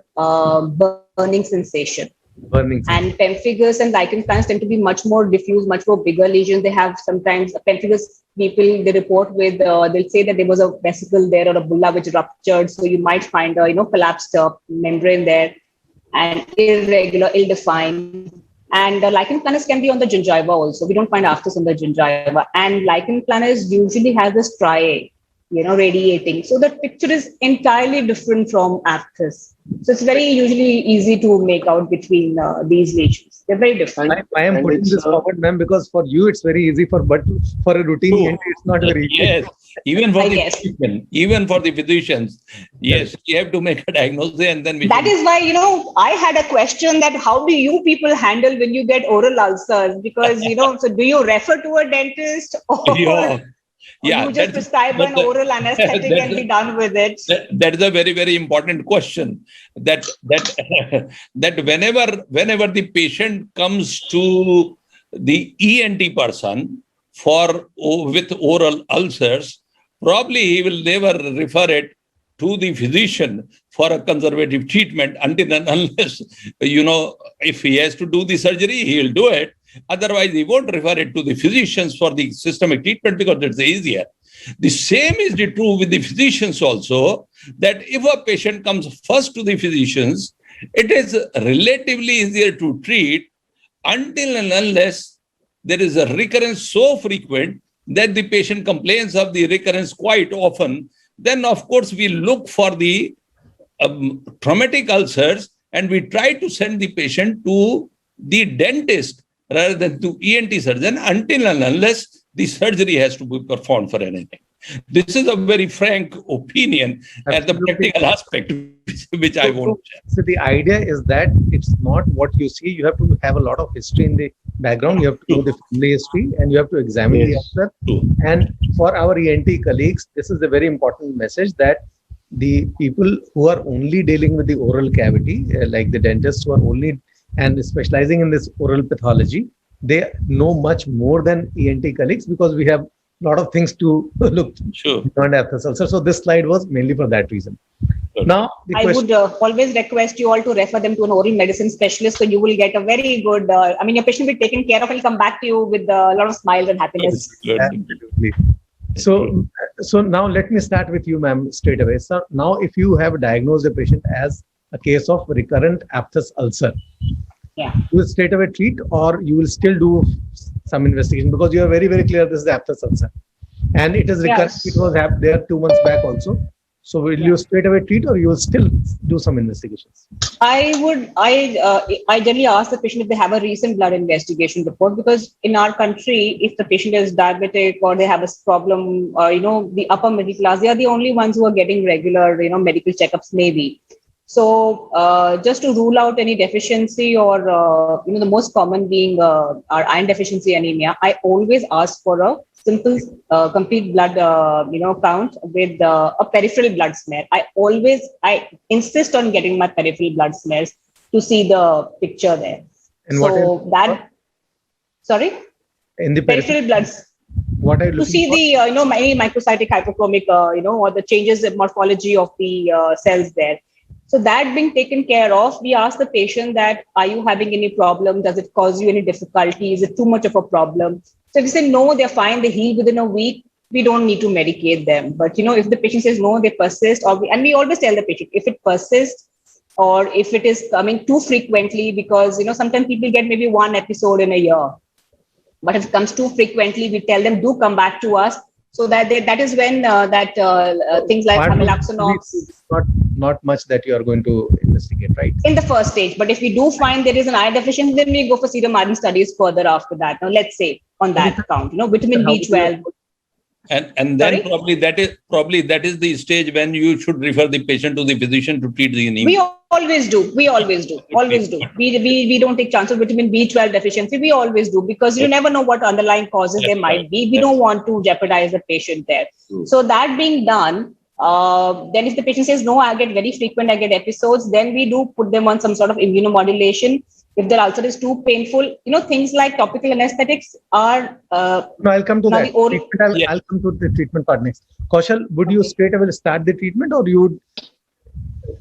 burning sensation. And pemphigus and lichen planus tend to be much more diffuse, much more bigger lesions. They have sometimes pemphigus people, they report with, they'll say that there was a vesicle there or a bulla which ruptured. So you might find a, collapsed membrane there and irregular, ill-defined. And lichen planus can be on the gingiva also. We don't find aphthous on the gingiva. And lichen planus usually has a striae, radiating. So the picture is entirely different from aphthous. So it's very usually easy to make out between these lesions. They're very different. I am putting this forward, ma'am, because for you it's very easy, but for a routine ENT it's not very easy. Yes, even for the physicians, yes, you have to make a diagnosis, and then that is why I had a question that how do you people handle when you get oral ulcers? Because so do you refer to a dentist or? You just prescribe an oral anesthetic and be done with it. That is a very, very important question. That whenever the patient comes to the ENT person with oral ulcers, probably he will never refer it to the physician for a conservative treatment until and unless if he has to do the surgery, he will do it. Otherwise, he won't refer it to the physicians for the systemic treatment because it's easier. The same is true with the physicians also, that if a patient comes first to the physicians, it is relatively easier to treat until and unless there is a recurrence so frequent that the patient complains of the recurrence quite often. Then, of course, we look for the traumatic ulcers and we try to send the patient to the dentist rather than to ENT surgeon until and unless the surgery has to be performed for anything. This is a very frank opinion and the practical aspect which I want to share. So the idea is that it's not what you see. You have to have a lot of history in the background. You have to know the family history and you have to examine the ulcer. And for our ENT colleagues, this is a very important message that the people who are only dealing with the oral cavity, like the dentists who are only and specializing in this oral pathology, they know much more than ENT colleagues because we have a lot of things to look beyond aphthous ulcer. So this slide was mainly for that reason. Now, I would always request you all to refer them to an oral medicine specialist, so you will get a very good, your patient will be taken care of and come back to you with a lot of smiles and happiness. Absolutely. So now let me start with you, ma'am, straight away. So now if you have diagnosed a patient as a case of recurrent aphthous ulcer, you will straight away treat or you will still do some investigation because you are very, very clear this is aphthous ulcer. And it is recurrent. It was there 2 months back also. So will you straight away treat, or you will still do some investigations? I generally ask the patient if they have a recent blood investigation report, because in our country, if the patient is diabetic or they have a problem, the upper middle class, they are the only ones who are getting regular, medical checkups maybe. So just to rule out any deficiency or, the most common being our iron deficiency anemia, I always ask for a simple, complete blood, count with a peripheral blood smear. I insist on getting my peripheral blood smears to see the picture there. And sorry? In the Peripheral bloods. What are you To looking see for? the, any microcytic hypochromic, or the changes in morphology of the cells there. So that being taken care of, we ask the patient that, are you having any problem? Does it cause you any difficulty? Is it too much of a problem? So if you say no, they're fine, they heal within a week, we don't need to medicate them. But, if the patient says no, they persist, and we always tell the patient, if it persists or if it is coming too frequently, because, sometimes people get maybe one episode in a year. But if it comes too frequently, we tell them, do come back to us. So that is when things like amyloxanox. Not much that you are going to investigate, right? In the first stage. But if we do find there is an iron deficiency, then we go for serum iron studies further after that. Now, let's say on that count, vitamin B12. And then probably that is the stage when you should refer the patient to the physician to treat the anemia. We always do. We don't take chance of vitamin B12 deficiency. We always do, because you never know what underlying causes there might be. We don't want to jeopardize the patient there. So that being done, then if the patient says, no, I get very frequent, I get episodes, then we do put them on some sort of immunomodulation. If their ulcer is too painful, things like topical anesthetics are. No, I'll come to that. I'll come to the treatment part next. Kaushal, would you straight away start the treatment, or you would?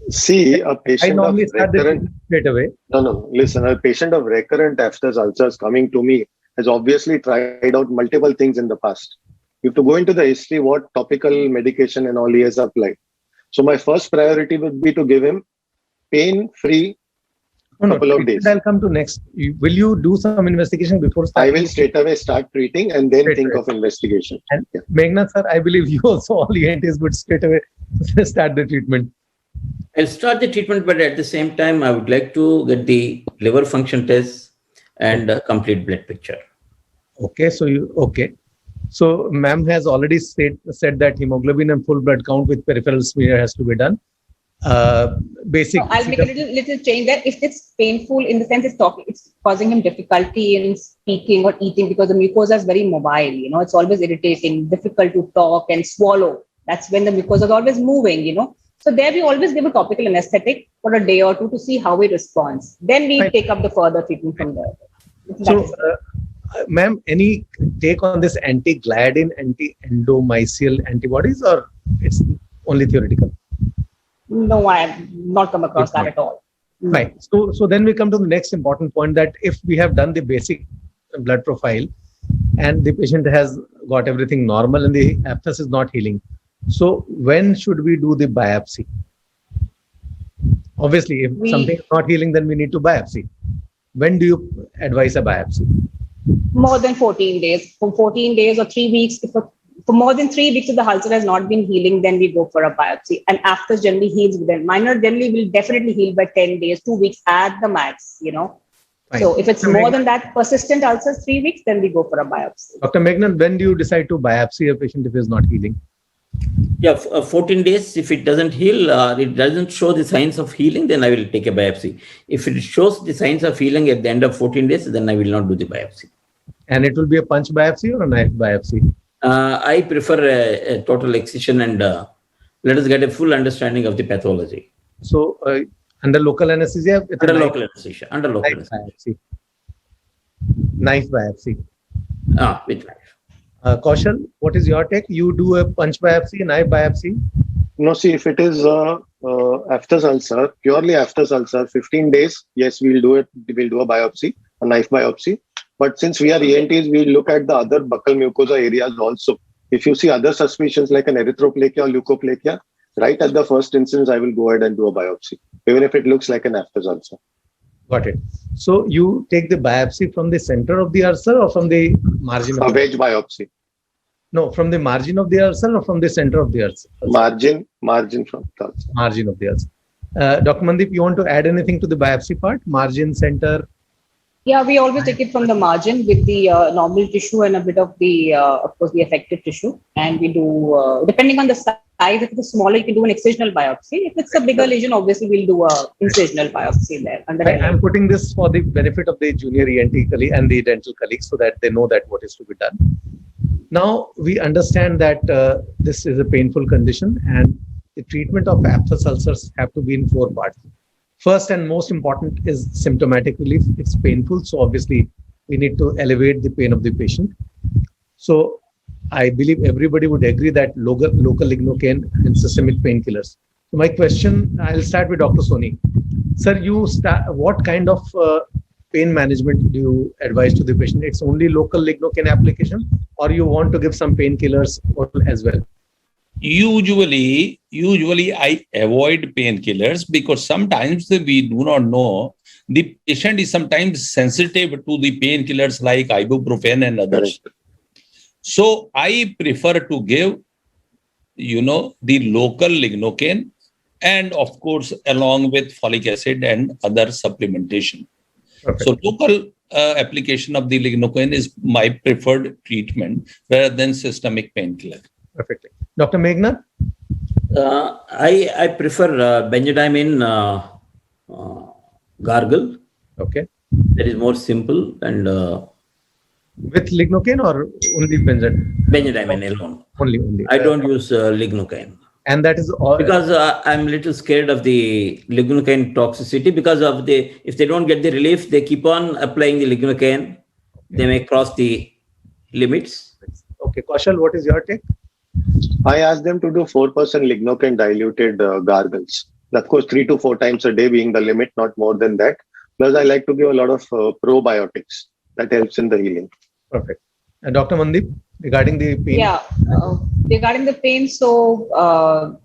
See, a patient of recurrent. Straight away. No. Listen, a patient of recurrent Aphthous ulcers coming to me has obviously tried out multiple things in the past. You have to go into the history, what topical medication and all he has applied. So my first priority would be to give him pain-free couple of days. I'll come to next. Will you do some investigation before starting? I will straight away start treating and then think of investigation. And Meghnath sir, I believe you also, all ENTs would straight away start the treatment. I'll start the treatment, but at the same time, I would like to get the liver function test and a complete blood picture. Okay, so ma'am has already said that hemoglobin and full blood count with peripheral smear has to be done. Basic. So I'll make a little change there. If it's painful in the sense it's causing him difficulty in speaking or eating, because the mucosa is very mobile. It's always irritating, difficult to talk and swallow. That's when the mucosa is always moving. So there we always give a topical anesthetic for a day or two to see how he responds. Then we take up the further treatment from there. So, ma'am, any take on this anti-gliadin, anti-endomysial antibodies, or it's only theoretical? No, I have not come across that at all. Right. So then we come to the next important point, that if we have done the basic blood profile and the patient has got everything normal and the aphthous is not healing, so when should we do the biopsy? Obviously, if something is not healing, then we need to biopsy. When do you advise a biopsy? More than 14 days. For 14 days or 3 weeks, for more than 3 weeks, if the ulcer has not been healing, then we go for a biopsy. And aphthous generally heals within. Minor generally will definitely heal by 10 days, 2 weeks at the max, Fine. So if it's more than that, persistent ulcers, 3 weeks, then we go for a biopsy. Dr. Meghnath, when do you decide to biopsy a patient if he is not healing? Yeah, 14 days. If it doesn't heal, it doesn't show the signs of healing, then I will take a biopsy. If it shows the signs of healing at the end of 14 days, then I will not do the biopsy. And it will be a punch biopsy or a knife biopsy? I prefer a total excision, and let us get a full understanding of the pathology. So, under local anesthesia? Under local anesthesia. Biopsy. Knife biopsy. With knife. Kaushal, what is your take? You do a punch biopsy, a knife biopsy? No, see, if it is aphthous ulcer, purely aphthous ulcer, 15 days, yes, we'll do it. We'll do a biopsy, a knife biopsy. But since we are ENTs, we look at the other buccal mucosa areas also. If you see other suspicions like an erythroplakia or leukoplakia, right at the first instance, I will go ahead and do a biopsy, even if it looks like an aphthous ulcer. Got it. So you take the biopsy from the center of the ulcer or from the margin? A wedge biopsy. No, from the margin of the ulcer or from the center of the ulcer? Margin from the ulcer. Margin of the ulcer. Dr. Mandeep, you want to add anything to the biopsy part? Margin, center? Yeah, we always take it from the margin with the normal tissue and a bit of the, of course, the affected tissue. And we do, depending on the size, if it's smaller, you can do an excisional biopsy. If it's a bigger lesion, obviously we'll do a incisional biopsy there. I'm putting this for the benefit of the junior ENT colleague and the dental colleagues so that they know that what is to be done. Now we understand that this is a painful condition and the treatment of aphthous ulcers have to be in 4 parts. First and most important is symptomatic relief. It's painful, so obviously we need to elevate the pain of the patient. So I believe everybody would agree that local lignocaine and systemic painkillers. So my question, I'll start with Dr. Soni. Sir, what kind of pain management do you advise to the patient? It's only local lignocaine application, or you want to give some painkillers as well? Usually I avoid painkillers because sometimes we do not know. The patient is sometimes sensitive to the painkillers like ibuprofen and others. So I prefer to give, the local lignocaine and of course, along with folic acid and other supplementation. Perfect. So local application of the lignocaine is my preferred treatment rather than systemic painkiller. Perfectly. Dr. Meghna? I prefer Benzodiazepine gargle. Okay. That is more simple and... with lignocaine or only benzodiazepine? Benzodiazepine alone. Only. I don't use lignocaine. And that is all... Because I'm a little scared of the lignocaine toxicity because of if they don't get the relief, they keep on applying the lignocaine. They may cross the limits. Okay. Kaushal, what is your take? I ask them to do 4% lignocaine diluted gargles. Of course, 3 to 4 times a day being the limit, not more than that. Plus, I like to give a lot of probiotics. That helps in the healing. Perfect. And Dr. Mandeep, regarding the pain? Yeah, regarding the pain, so,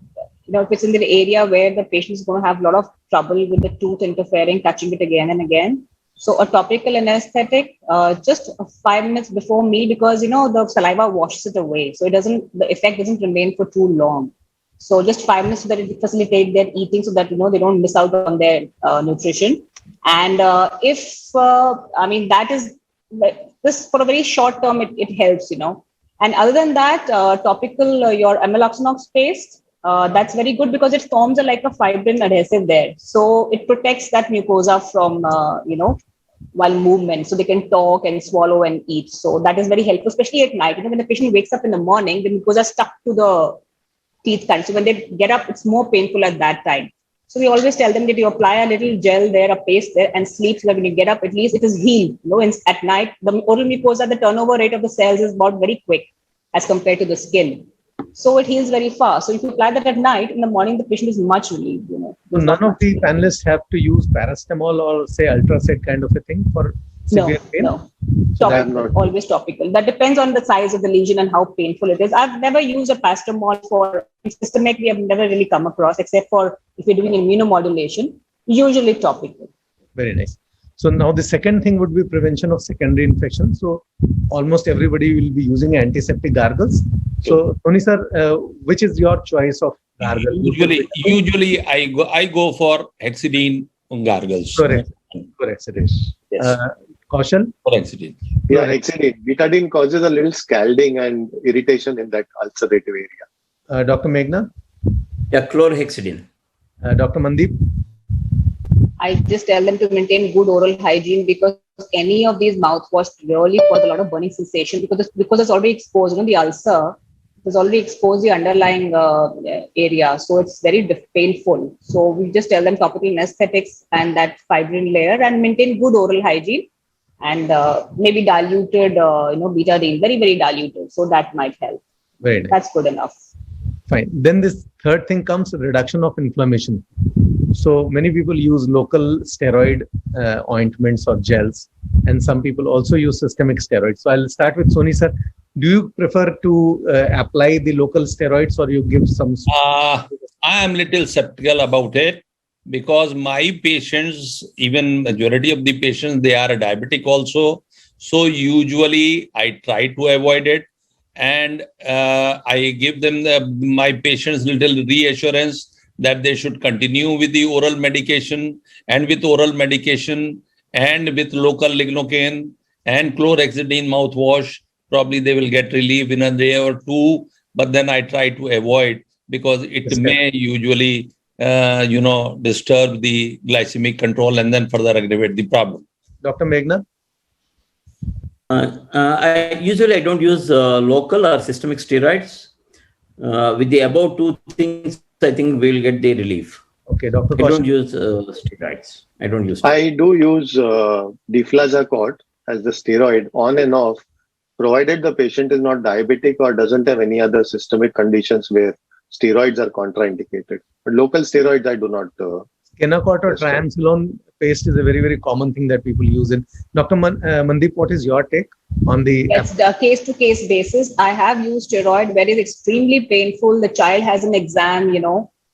if it's in the area where the patient is going to have a lot of trouble with the tooth interfering, touching it again and again. So a topical anesthetic, just 5 minutes before meal, because, the saliva washes it away. So the effect doesn't remain for too long. So just 5 minutes so that it facilitates their eating so that, they don't miss out on their nutrition. And that is, this for a very short term, it helps, And other than that, topical, your amaloxanox paste, that's very good because it forms like a fibrin adhesive there. So it protects that mucosa from, while movement. So they can talk and swallow and eat. So that is very helpful, especially at night. When the patient wakes up in the morning, the mucosa is stuck to the teeth. So when they get up, it's more painful at that time. So we always tell them that you apply a little gel there, a paste there, and sleep so that when you get up, at least it is healed. At night, the oral mucosa, the turnover rate of the cells is about very quick as compared to the skin. So it heals very fast. So if you apply that at night, in the morning, the patient is much relieved. So none of the panelists have to use paracetamol or say Ultracet kind of a thing for severe pain? No. Topical, always topical. That depends on the size of the lesion and how painful it is. I've never used a paracetamol for systemic. We have never really come across, except for if you're doing immunomodulation, usually topical. Very nice. So now the second thing would be prevention of secondary infection. So almost everybody will be using antiseptic gargles. So Tony sir, which is your choice of gargle? Usually I go for hexidine gargles. Correct. Yes. Kaushal? For hexidine. Yeah, hexidine. Betadine causes a little scalding and irritation in that ulcerative area. Dr. Meghna? Yeah, chlorhexidine. Dr. Mandeep? I just tell them to maintain good oral hygiene because any of these mouthwash really cause a lot of burning sensation because it's already exposed. The ulcer has already exposed the underlying area, so it's very painful. So we just tell them topical anesthetics and that fibrin layer and maintain good oral hygiene and maybe diluted, betadine, very, very diluted. So that might help. Very nice. That's good enough. Fine. Then this third thing comes reduction of inflammation. So many people use local steroid ointments or gels, and some people also use systemic steroids. So I'll start with Soni sir. Do you prefer to apply the local steroids or you give some? I am little skeptical about it because my patients, even majority of the patients, they are diabetic also. So usually I try to avoid it. and I give them my patients little reassurance that they should continue with the oral medication, and with oral medication and with local lignocaine and chlorhexidine mouthwash, probably they will get relief in a day or two. But then I try to avoid, because it may usually, disturb the glycemic control and then further aggravate the problem. Dr. Meghna? I don't use local or systemic steroids. With the above two things, I think we'll get the relief. Okay, Dr. I don't use steroids. I don't use. I do use deflazacort as the steroid on and off, provided the patient is not diabetic or doesn't have any other systemic conditions where steroids are contraindicated. But local steroids, I do not. Kenacort or triamcinolone paste is a very, very common thing that people use. In Dr. Mandeep, what is your take on the? It's the case-to-case basis. I have used steroid where it's extremely painful. The child has an exam,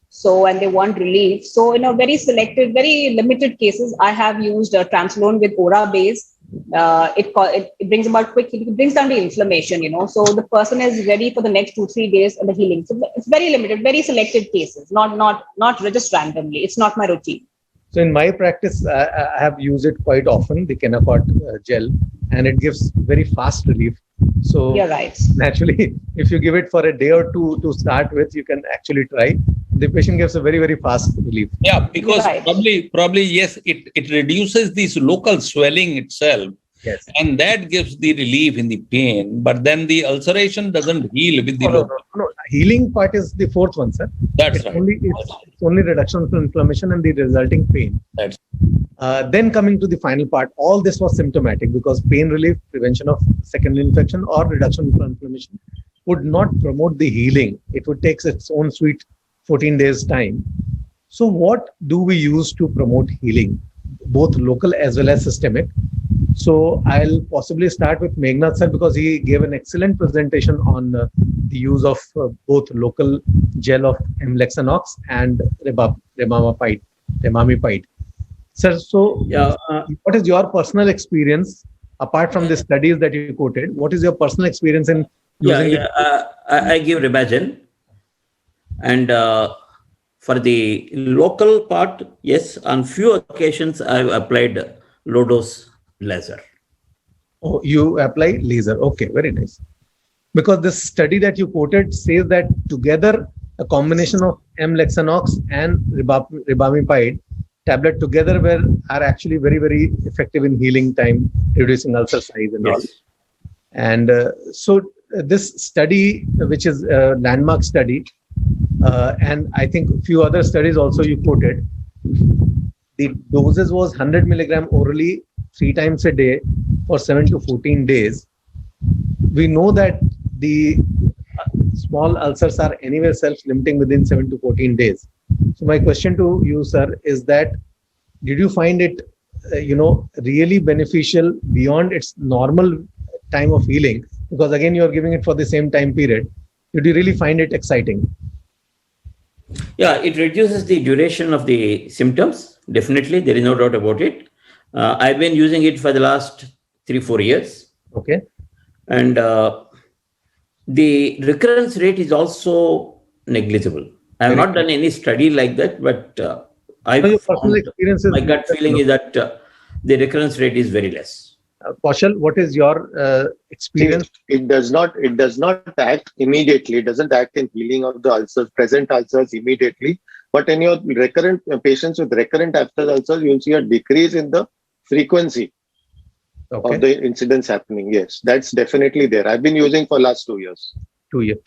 so, and they want relief. So, in a very selected, very limited cases, I have used triamcinolone with ora base. It brings about it brings down the inflammation, so the person is ready for the next 2-3 days of the healing. So it's very limited, very selected cases, not just randomly. It's not my routine. So in my practice, I have used it quite often, the Kenacort gel, and it gives very fast relief. So you're right. Naturally, if you give it for a day or two to start with, you can actually try. The patient gives a very, very fast relief. Yeah, because probably yes, it reduces this local swelling itself. Yes. And that gives the relief in the pain, but then the ulceration doesn't heal with the local. No. Healing part is the fourth one, sir. That's it's right. It's only reduction of inflammation and the resulting pain. That's then coming to the final part, all this was symptomatic, because pain relief, prevention of secondary infection or reduction of inflammation would not promote the healing. It would take its own sweet 14 days time. So what do we use to promote healing, both local as well as systemic? So I'll possibly start with Meghnad sir, because he gave an excellent presentation on the use of both local gel of Mlexanox and Remamipide. Sir, so what is your personal experience, apart from the studies that you quoted? What is your personal experience in using it? I give Rebagel. And for the local part, yes, on few occasions I've applied low-dose laser. Oh, you apply laser. Okay, very nice. Because this study that you quoted says that together, a combination of Mlexanox and Ribamipide tablet together are actually very, very effective in healing time, reducing ulcer size and all. And so this study, which is a landmark study, and I think a few other studies also you quoted, the doses was 100 milligram orally 3 times a day for 7 to 14 days. We know that the small ulcers are anyway self-limiting within 7 to 14 days. So my question to you, sir, is that did you find it, really beneficial beyond its normal time of healing? Because again, you are giving it for the same time period. Did you really find it exciting? Yeah, it reduces the duration of the symptoms. Definitely, there is no doubt about it. I've been using it for the last 3-4 years. Okay. And the recurrence rate is also negligible. I have not done any study like that, but my gut feeling is that the recurrence rate is very less. Kaushal, what is your experience? It does not act immediately. It doesn't act in healing of the ulcers, present ulcers immediately. But in your recurrent patients with recurrent after ulcers, you'll see a decrease in the frequency of the incidents happening. Yes, that's definitely there. I've been using for last 2 years. 2 years.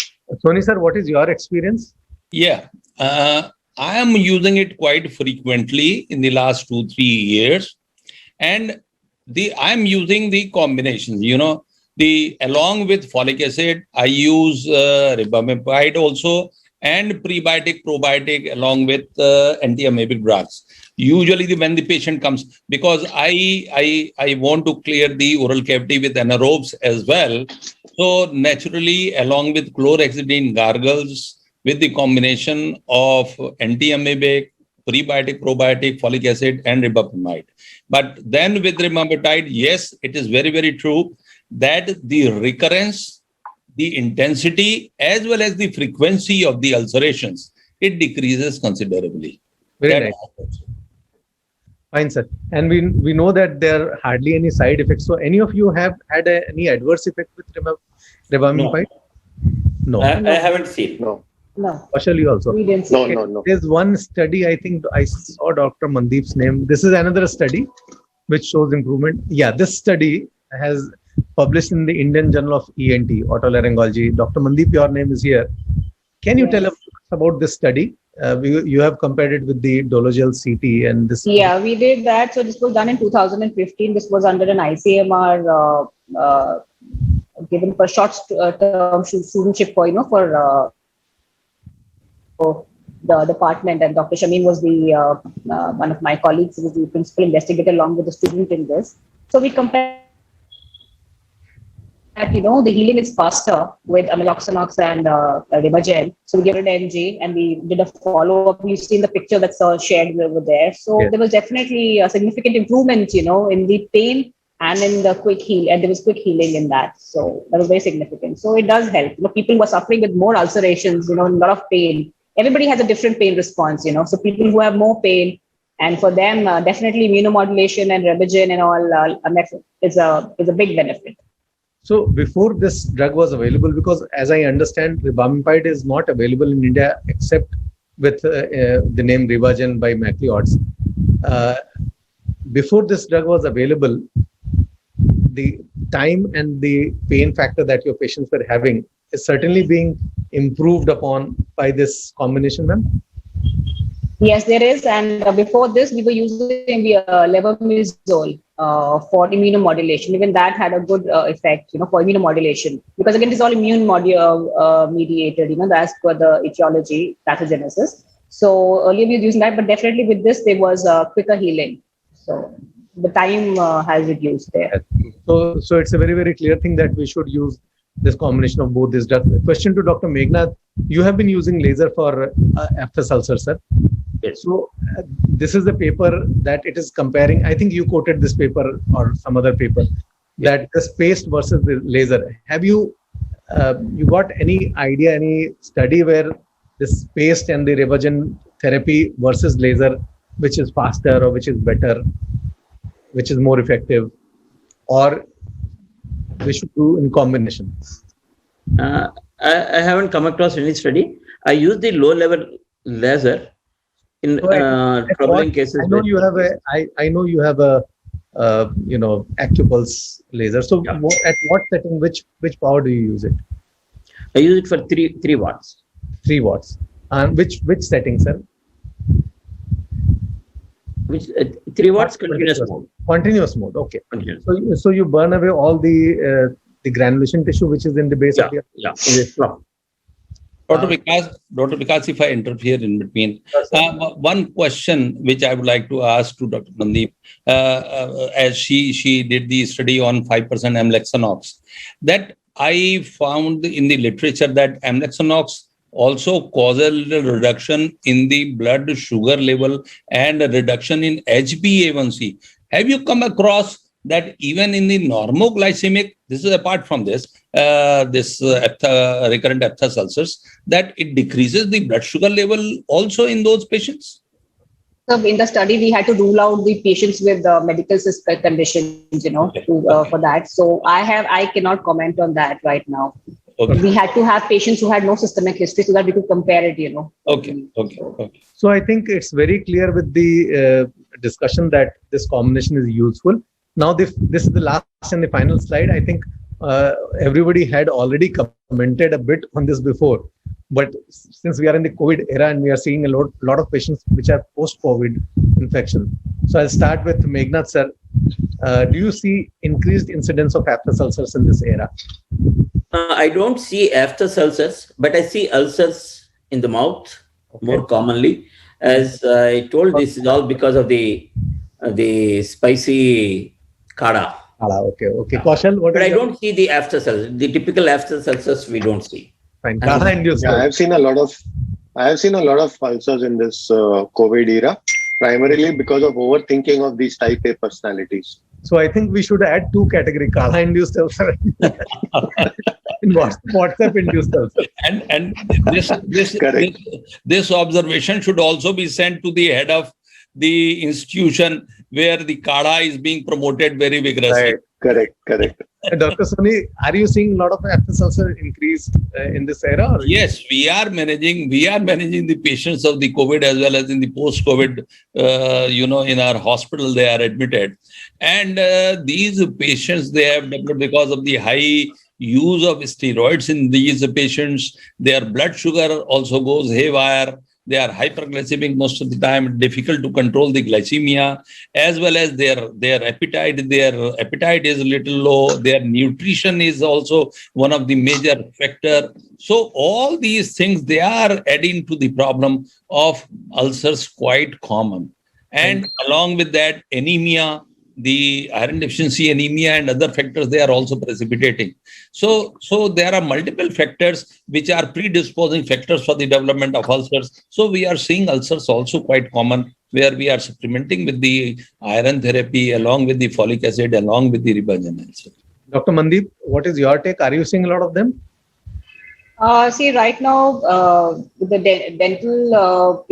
Soni sir, what is your experience? Yeah, I am using it quite frequently in the last 2-3 years, and I'm using the combinations. Along with folic acid, I use Ribamipide also, and prebiotic, probiotic along with anti-amoebic drugs. Usually when the patient comes, because I want to clear the oral cavity with anaerobes as well. So naturally, along with chlorhexidine gargles, with the combination of anti-amoebic, prebiotic, probiotic, folic acid, and Ribamipide. But then with Ribamipide, yes, it is very, very true that the recurrence the intensity as well as the frequency of the ulcerations, it decreases considerably. Very That nice. happens. Fine, sir. And we know that there are hardly any side effects. So any of you have had any adverse effect with ribamimide? No. I haven't seen. No, No, Partially also. we didn't see. no. There's one study, I think I saw Dr. Mandeep's name. This is another study which shows improvement. Yeah, this study has published in the Indian Journal of ENT, Otolaryngology. Dr. Mandeep, your name is here. Can you tell us about this study? You have compared it with the Dologel CT and this. Yeah, we did that. So this was done in 2015. This was under an ICMR given for short-term studentship for, for the department. And Dr. Shamim was the one of my colleagues, who was the principal investigator along with the student in this. So we compared that, the healing is faster with amloxanox and Ribagen. So we gave it an MG and we did a follow-up. You've seen the picture that's shared over there. So there was definitely a significant improvement, in the pain and in the quick heal. And there was quick healing in that. So that was very significant. So it does help. People who are suffering with more ulcerations, a lot of pain. Everybody has a different pain response, So people who have more pain, and for them, definitely immunomodulation and Ribagen and all is a big benefit. So before this drug was available, because as I understand, ribamimide is not available in India except with the name Ribagen by MacLeod's. Before this drug was available, the time and the pain factor that your patients were having is certainly being improved upon by this combination, ma'am? Yes, there is. And before this, we were using levomizole for immunomodulation. Even that had a good effect, for immunomodulation. Because again, it's all immune mediated, as per the etiology, pathogenesis. So earlier we were using that, but definitely with this, there was quicker healing. So the time has reduced there. So it's a very, very clear thing that we should use this combination of both these drugs. Question to Dr. Meghnad. You have been using laser for aphthous ulcer, sir. Yes. So this is the paper that it is comparing. I think you quoted this paper or some other paper that this paste versus the laser. Have you got any idea, any study where this paste and the Ribagen therapy versus laser, which is faster or which is better, which is more effective, or we should do in combination? I haven't come across any study. I use the low-level laser in troubling cases. I know you have I know you have a AccuPulse laser. So at what setting, which power do you use it? I use it for 3 watts. 3 watts. And which setting, sir? Which 3 watts continuous mode. Continuous mode. Okay. Continuous. So you burn away all the granulation tissue which is in the base of the Dr. Vikas, if I interfere in between, one question which I would like to ask to Dr. Mandeep, as she did the study on 5% amlexanox, that I found in the literature that amlexanox also causes a reduction in the blood sugar level and a reduction in HbA1c. Have you come across that even in the normoglycemic, this is apart from this, recurrent aphthous ulcers, that it decreases the blood sugar level also in those patients? So in the study, we had to rule out the patients with medical conditions, for that. So I cannot comment on that right now. Okay. We had to have patients who had no systemic history so that we could compare it, Okay. So I think it's very clear with the discussion that this combination is useful. Now, this is the last and the final slide. I think everybody had already commented a bit on this before. But since we are in the COVID era and we are seeing a lot of patients which are post-COVID infection. So I'll start with Meghnad, sir. Do you see increased incidence of aphthous ulcers in this era? I don't see aphthous ulcers, but I see ulcers in the mouth more commonly. As I told, this is all because of the spicy kada. Okay. Kaushal, what? But I don't see the aphthous ulcers. The typical aphthous ulcers we don't see. Fine. I have seen a lot of ulcers in this COVID era, primarily because of overthinking of these type A personalities. So I think we should add 2 categories: Kala-induced ulcer. in WhatsApp induced ulcer. And this Correct. this observation should also be sent to the head of the institution where the Kada is being promoted very vigorously. Right. Correct. Dr. Soni, are you seeing a lot of aphthous ulcer increased in this era? Or Yes, we are managing the patients of the COVID as well as in the post-COVID. In our hospital they are admitted, and these patients, they have developed because of the high use of steroids in these patients. Their blood sugar also goes haywire. They are hyperglycemic most of the time, difficult to control the glycemia, as well as their appetite. Their appetite is a little low. Their nutrition is also one of the major factor. So all these things, they are adding to the problem of ulcers, quite common. And along with that, anemia, the iron deficiency anemia and other factors, they are also precipitating. So there are multiple factors which are predisposing factors for the development of ulcers. So we are seeing ulcers also quite common, where we are supplementing with the iron therapy along with the folic acid, along with the ribavirin. Dr. Mandeep, what is your take? Are you seeing a lot of them? See, right now, with the dental,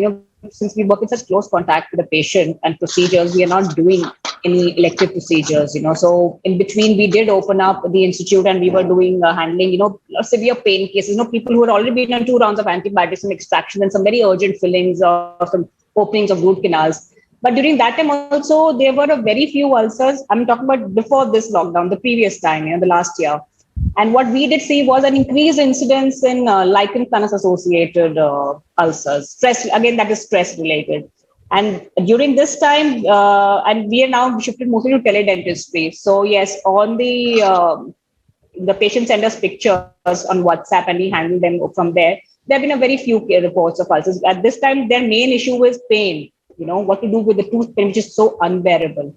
since we work in such close contact with the patient and procedures, we are not doing any elective procedures, So in between, we did open up the institute and we were doing handling, severe pain cases, people who had already been on 2 rounds of antibiotics and extraction and some very urgent fillings or some openings of root canals. But during that time also, there were a very few ulcers. I'm talking about before this lockdown, the previous time, the last year. And what we did see was an increased incidence in lichen planus associated ulcers. Stress, again, that is stress related. And during this time, and we are now shifted mostly to teledentistry. So yes, on the patient send us pictures on WhatsApp and we handle them from there. There have been a very few reports of ulcers. At this time, their main issue is pain, what to do with the tooth pain, which is so unbearable.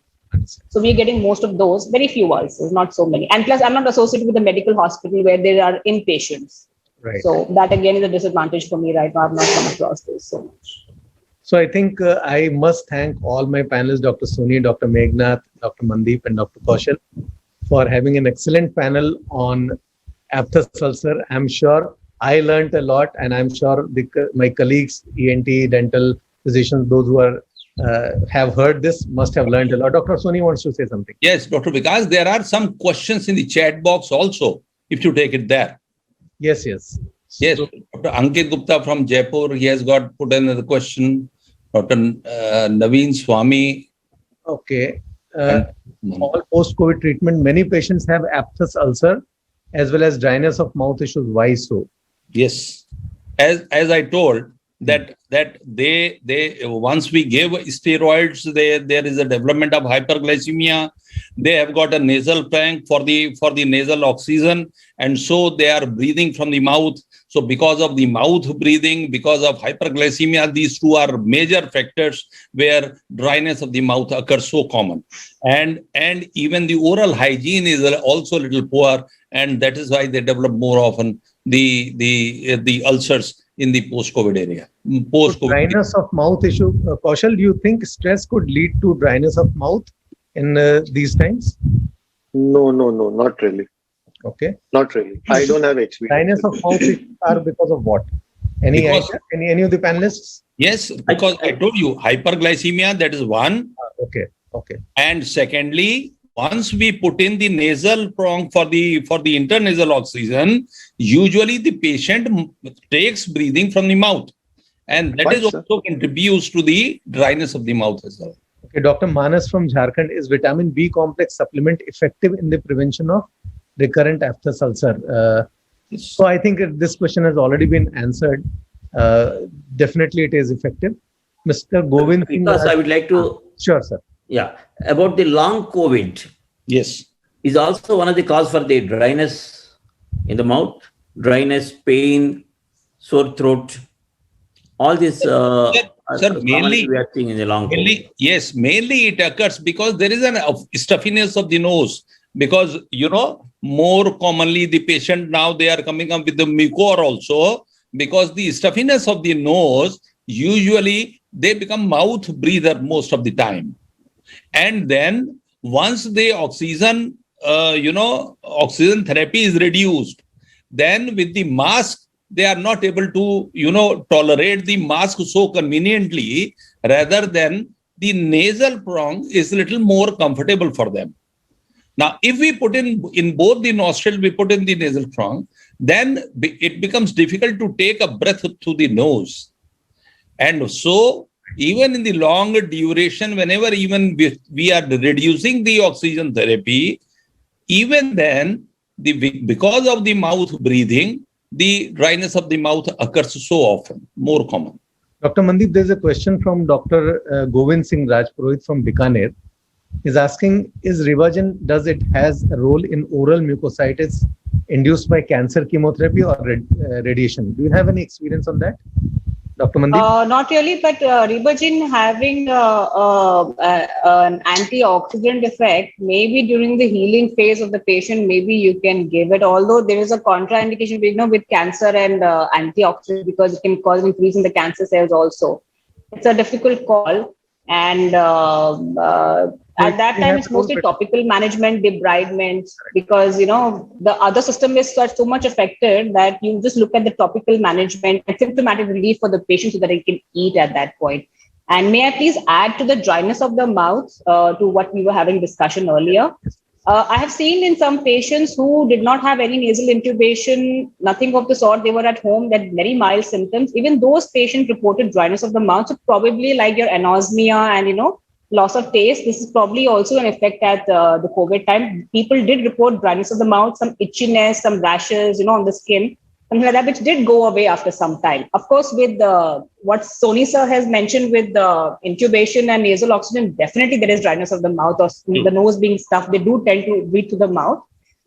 So we're getting most of those, very few ulcers, not so many. And plus, I'm not associated with a medical hospital where there are inpatients. Right. So that again is a disadvantage for me right now. I've not come across this so much. So I think I must thank all my panelists, Dr. Soni, Dr. Meghnad, Dr. Mandeep, and Dr. Kaushal, for having an excellent panel on aphthous ulcer. I'm sure I learned a lot, and I'm sure my colleagues, ENT, dental physicians, those who are have heard this must have learned a lot. Dr. Soni wants to say something. Yes, Dr. Vikas, there are some questions in the chat box also, if you take it there. Yes. Yes, So, Dr. Ankit Gupta from Jaipur, he has got put another question. Dr. Naveen Swami. okay. All post-COVID treatment, many patients have aphthous ulcer as well as dryness of mouth issues. Why so? Yes, as I told, that they once we gave steroids, there is a development of hyperglycemia. They have got a nasal plank for the nasal oxygen, and so they are breathing from the mouth. So because of the mouth breathing, because of hyperglycemia, these two are major factors where dryness of the mouth occurs so common. And even the oral hygiene is also a little poor, and that is why they develop more often the ulcers in the post-COVID area. Dryness of mouth issue. Kaushal, do you think stress could lead to dryness of mouth in these times? No, not really. Okay. Not really. I don't have experience. Dryness of mouth issues are because of what? Any of the panelists? Yes, because I told you, hyperglycemia, that is one. Okay. And secondly, once we put in the nasal prong for the intranasal oxygen, usually the patient takes breathing from the mouth, and that is also contributes to the dryness of the mouth as well. Okay, Dr. Manas from Jharkhand, is vitamin B complex supplement effective in the prevention of recurrent aphthous ulcer? So I think this question has already been answered. Definitely it is effective. Mr. Govind. Because I would like to. Sure, sir. Yeah, about the long COVID. Yes. Is also one of the cause for the dryness in the mouth, dryness, pain, sore throat. All this. Sir, mainly we are seeing in the long COVID. Mainly it occurs because there is an stuffiness of the nose. Because, more commonly the patient now, they are coming up with the mucor also, because the stuffiness of the nose, usually they become mouth breather most of the time. And then once the oxygen therapy is reduced, then with the mask, they are not able to, tolerate the mask so conveniently, rather than the nasal prong is a little more comfortable for them. Now, if we put in both the nostril, we put in the nasal prong, then it becomes difficult to take a breath through the nose. And so, even in the long duration, whenever even we are reducing the oxygen therapy, even then, because of the mouth breathing, the dryness of the mouth occurs so often, more common. Dr. Mandeep, there's a question from Dr. Govind Singh Rajpurohit from Bikaner. He's asking, is Rivagen, does it has a role in oral mucositis induced by cancer chemotherapy or radiation? Do you have any experience on that, Dr. Mandeep? Not really, but Rivagen having an antioxidant effect, maybe during the healing phase of the patient, maybe you can give it. Although there is a contraindication, with cancer and antioxidant, because it can cause increase in the cancer cells also. It's a difficult call. And at that time, it's mostly topical management, debridement, because, the other system is so much affected that you just look at the topical management and symptomatic relief for the patient so that they can eat at that point. And may I please add to the dryness of the mouth to what we were having discussion earlier? I have seen in some patients who did not have any nasal intubation, nothing of the sort, they were at home, that very mild symptoms. Even those patients reported dryness of the mouth. So probably like your anosmia and, loss of taste, this is probably also an effect at the COVID time. People did report dryness of the mouth, some itchiness, some rashes, on the skin, something like that, which did go away after some time. Of course, with what Soni sir has mentioned with the intubation and nasal oxygen, definitely there is dryness of the mouth or the nose being stuffed. They do tend to breathe through the mouth.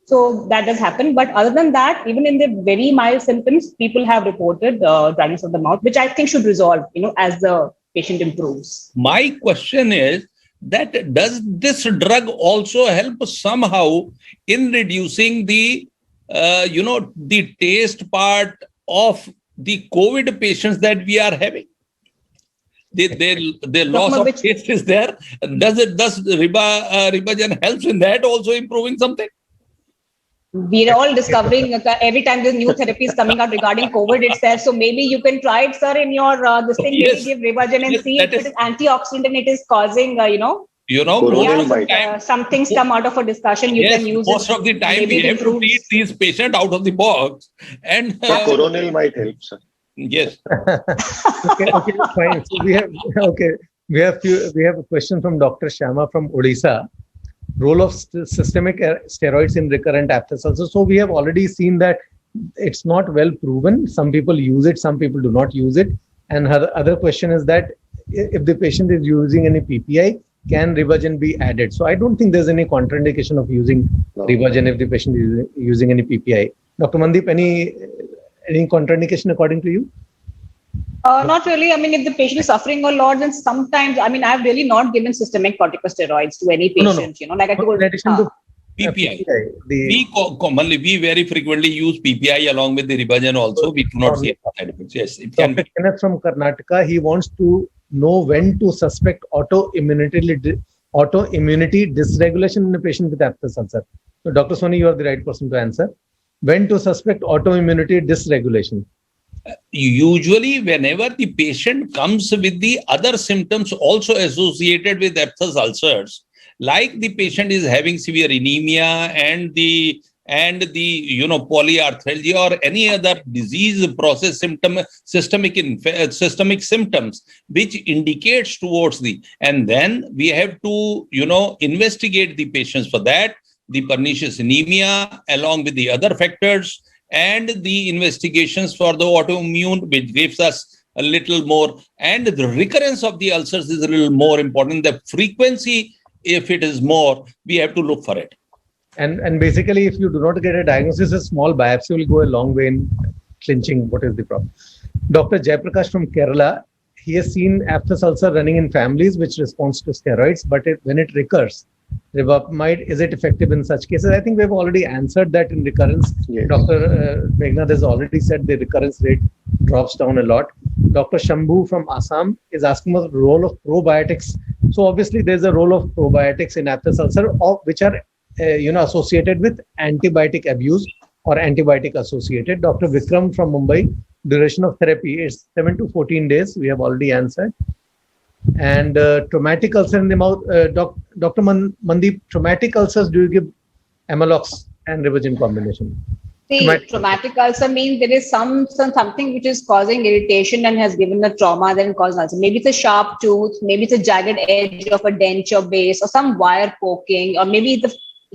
So that does happen. But other than that, even in the very mild symptoms, people have reported dryness of the mouth, which I think should resolve, as the patient improves. My question is that does this drug also help somehow in reducing the the taste part of the COVID patients that we are having? Their loss of taste is there. Does Rivagen helps in that also improving something? We're all discovering every time there's new therapies coming out regarding COVID itself. So maybe you can try it, sir, in your this thing. Yes. Maybe give Rivagen and see if it is antioxidant and it is causing, some things come out of a discussion. You can use most of the time we have to treat these patients out of the box, and coronal might help, sir. Yes. Okay, fine. So we have a question from Dr. Shyama from Odisha. Role of systemic steroids in recurrent aphthous ulcers. So we have already seen that it's not well proven. Some people use it, some people do not use it. And her other question is that if the patient is using any PPI, can Rivagen be added? So I don't think there's any contraindication of using Rivagen if the patient is using any PPI. Dr. Mandeep, any contraindication according to you? Not really. I mean, if the patient is suffering a lot, then sometimes, I've really not given systemic corticosteroids to any patient, like I told you. PPI. We very frequently use PPI along with the Rivagen also. We do not see side effects. Yes, it can be. Kenneth from Karnataka, he wants to know when to suspect autoimmunity dysregulation in a patient with aphthous ulcer. So, Dr. Soni, you are the right person to answer. When to suspect autoimmunity dysregulation? Usually, whenever the patient comes with the other symptoms also associated with aphthous ulcers, like the patient is having severe anemia and the polyarthralgia or any other disease process systemic symptoms which indicates towards and then we have to investigate the patients for that, the pernicious anemia along with the other factors and the investigations for the autoimmune, which gives us a little more, and the recurrence of the ulcers is a little more important. The frequency, if it is more, we have to look for it. And basically, if you do not get a diagnosis, a small biopsy will go a long way in clinching what is the problem. Dr. Jayaprakash from Kerala, he has seen aphthous ulcer running in families which responds to steroids, but when it recurs, rivapamide, is it effective in such cases? I think we've already answered that in recurrence. Yes. Dr. Meghnad has already said the recurrence rate drops down a lot. Dr. Shambhu from Assam is asking about the role of probiotics. So obviously there's a role of probiotics in aphthous ulcer, which are associated with antibiotic abuse. or antibiotic associated. Dr. Vikram from Mumbai, duration of therapy is 7 to 14 days. We have already answered. And traumatic ulcer in the mouth, Dr. Mandeep, traumatic ulcers, do you give Amalox and Rivagen combination? See, traumatic ulcer means there is something which is causing irritation and has given a trauma, then caused ulcer. Maybe it's a sharp tooth, maybe it's a jagged edge of a denture base, or some wire poking, or maybe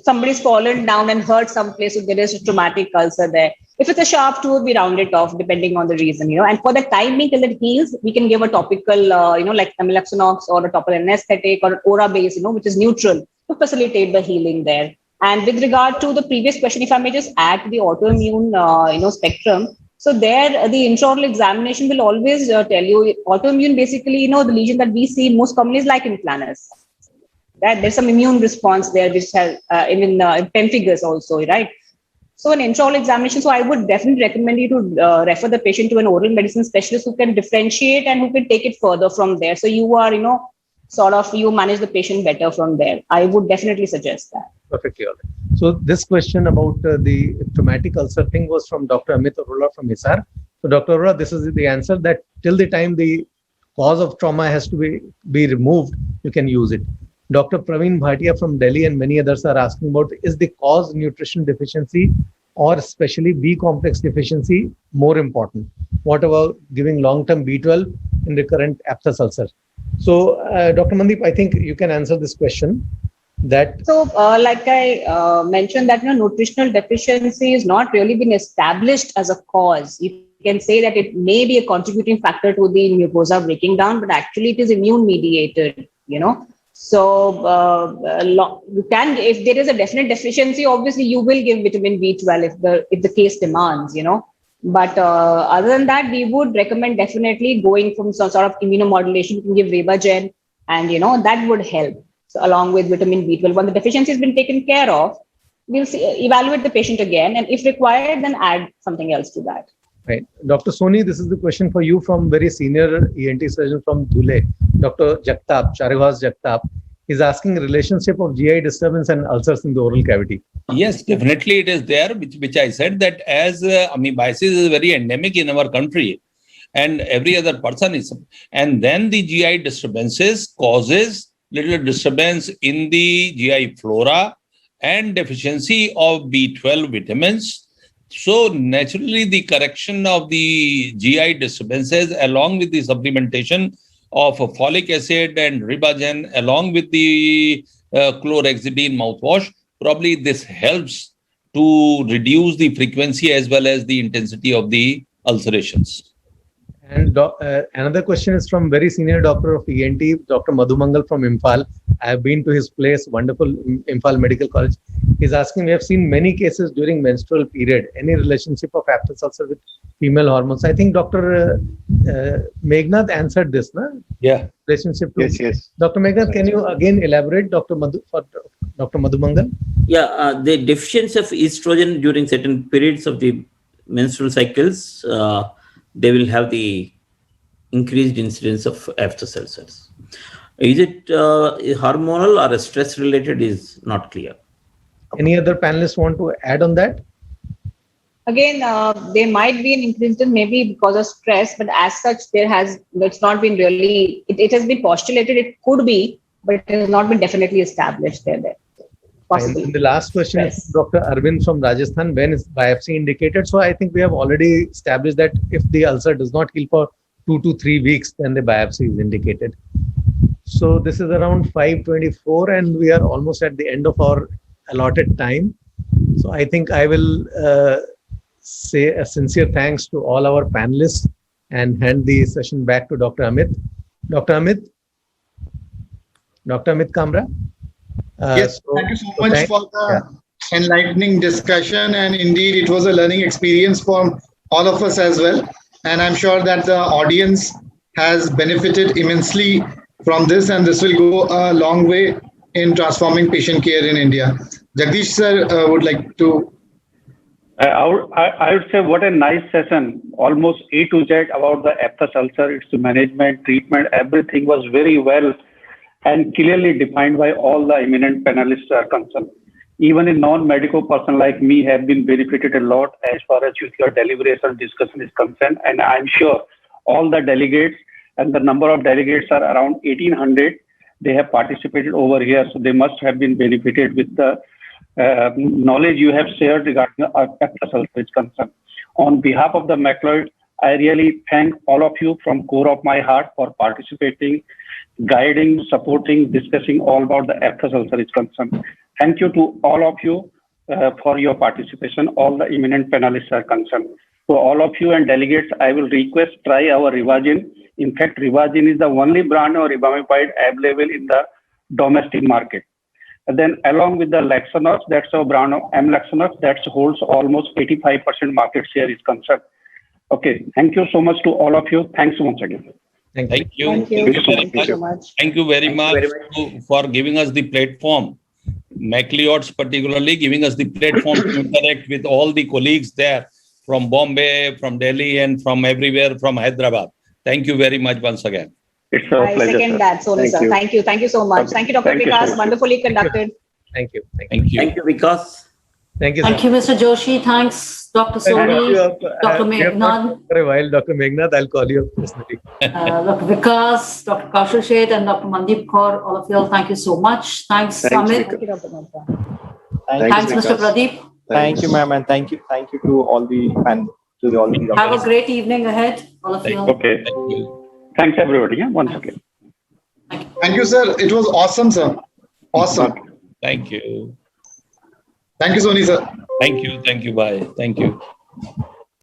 somebody's fallen down and hurt someplace, so there is a traumatic ulcer there. If it's a sharp tooth, we round it off depending on the reason, And for the timing till it heals, we can give a topical, like Amloxanox or a topical anesthetic or an aura base, which is neutral to facilitate the healing there. And with regard to the previous question, if I may just add to the autoimmune, spectrum. So there, the intraoral examination will always tell you autoimmune, basically, the lesion that we see most commonly is lichen planus. That there's some immune response there, which has in pemphigus also, right? So an intraoral examination. So I would definitely recommend you to refer the patient to an oral medicine specialist who can differentiate and who can take it further from there. So you are, you manage the patient better from there. I would definitely suggest that. Perfectly all right. So this question about the traumatic ulcer thing was from Dr. Amit Arora from Hisar. So Dr. Arora, this is the answer, that till the time the cause of trauma has to be removed, you can use it. Dr. Praveen Bhatia from Delhi and many others are asking about, is the cause nutrition deficiency or especially B complex deficiency more important? What about giving long-term B12 in recurrent aphthous ulcer? So Dr. Mandeep, I think you can answer this question. Like I mentioned that nutritional deficiency has not really been established as a cause. You can say that it may be a contributing factor to the mucosa breaking down, but actually it is immune mediated, So you can, if there is a definite deficiency, obviously you will give vitamin B12 if the case demands, But other than that, we would recommend definitely going from some sort of immunomodulation. You can give Rivagen, and that would help. So along with vitamin B12, when the deficiency has been taken care of, we'll evaluate the patient again, and if required, then add something else to that. Right. Dr. Soni, this is the question for you from very senior ENT surgeon from Dhule. Dr. Jagtap, Charivas Jagtap, is asking relationship of GI disturbance and ulcers in the oral cavity. Yes, definitely it is there, which I said that as amoebiasis is very endemic in our country, and every other person is, and then the GI disturbances causes little disturbance in the GI flora and deficiency of B12 vitamins. So naturally, the correction of the GI disturbances along with the supplementation of folic acid and Rivagen along with the chlorhexidine mouthwash, probably this helps to reduce the frequency as well as the intensity of the ulcerations. And another question is from very senior doctor of ENT, Dr. Madhu Mangal from Imphal. I have been to his place, wonderful Imphal Medical College. He's asking, we have seen many cases during menstrual period. Any relationship of aphthous ulcer with female hormones? I think Dr. Meghnad answered this, no? Yeah. Relationship to Yes. Dr. Meghnad, can you again elaborate, Dr. Madhu Mangal? Yeah, the deficiency of estrogen during certain periods of the menstrual cycles, they will have the increased incidence of aphthous ulcers. Is it hormonal or stress related is not clear. Any other panelists want to add on that? Again, there might be an increase maybe because of stress, but as such, it's not been really, it has been postulated, it could be, but it has not been definitely established there. Possibly. And the last question is Dr. Arvind from Rajasthan. When is biopsy indicated? So I think we have already established that if the ulcer does not heal for 2 to 3 weeks, then the biopsy is indicated. So this is around 5:24 and we are almost at the end of our allotted time. So I think I will say a sincere thanks to all our panelists and hand the session back to Dr. Amit. Dr. Amit Kamra. Yes, thank you so much for the enlightening discussion, and indeed it was a learning experience for all of us as well, and I'm sure that the audience has benefited immensely from this, and this will go a long way in transforming patient care in India. Jagdish sir would like to. I would say what a nice session, almost A to Z about the aphthous ulcer, its management, treatment, everything was very well and clearly defined by all the eminent panelists are concerned. even a non-medical person like me have been benefited a lot as far as your deliberation discussion is concerned. And I'm sure all the delegates, and the number of delegates are around 1800. They have participated over here, so they must have been benefited with the knowledge you have shared regarding Aptus ulcer is concerned. On behalf of the Macleod, I really thank all of you from core of my heart for participating, guiding, supporting, discussing all about the Aptus ulcer is concerned. Thank you to all of you for your participation. All the eminent panelists are concerned. To all of you and delegates, I will request try our Rivagin. In fact, Rivagin is the only brand of ribamapide available in the domestic market. And then along with the Laxanox, that's our brand of M-Laxanox, that holds almost 85% market share is concerned. Okay, thank you so much to all of you. Thanks once again. Thank you. Thank you. Thank you. Thank you so much. Thank you very much for giving us the platform. Macleods particularly giving us the platform to interact with all the colleagues there from Bombay, from Delhi, and from everywhere, from Hyderabad. Thank you very much once again. It's a I pleasure. second Sir. that, Soni sir. Thank you. Thank you so much. Thank you, Dr. Thank you so Vikas. much. Wonderfully conducted. Thank you. Thank you. Thank you. Thank you, Vikas. Thank you. Thank you, Mr. Joshi. Thanks, Dr. Soni, Dr. Meghnad, For a while, Dr. Meghnad, I'll call you up personally. Dr. Vikas, Dr. Kaushal Sheth, and Dr. Mandeep Kaur. All of you all, thank you so much. Thanks, Amit. Thank you, Dr. Mehta. Thanks, Mr. Pradeep. Thank you, ma'am, and thank you to all the and to the all the Have a great evening ahead, all of you all. Okay. Thank you. Thanks everybody. Yeah, once again. Thank you, sir. It was awesome, sir. Awesome. Thank you. Thank you, Soni, sir. Thank you. Thank you. Bye. Thank you.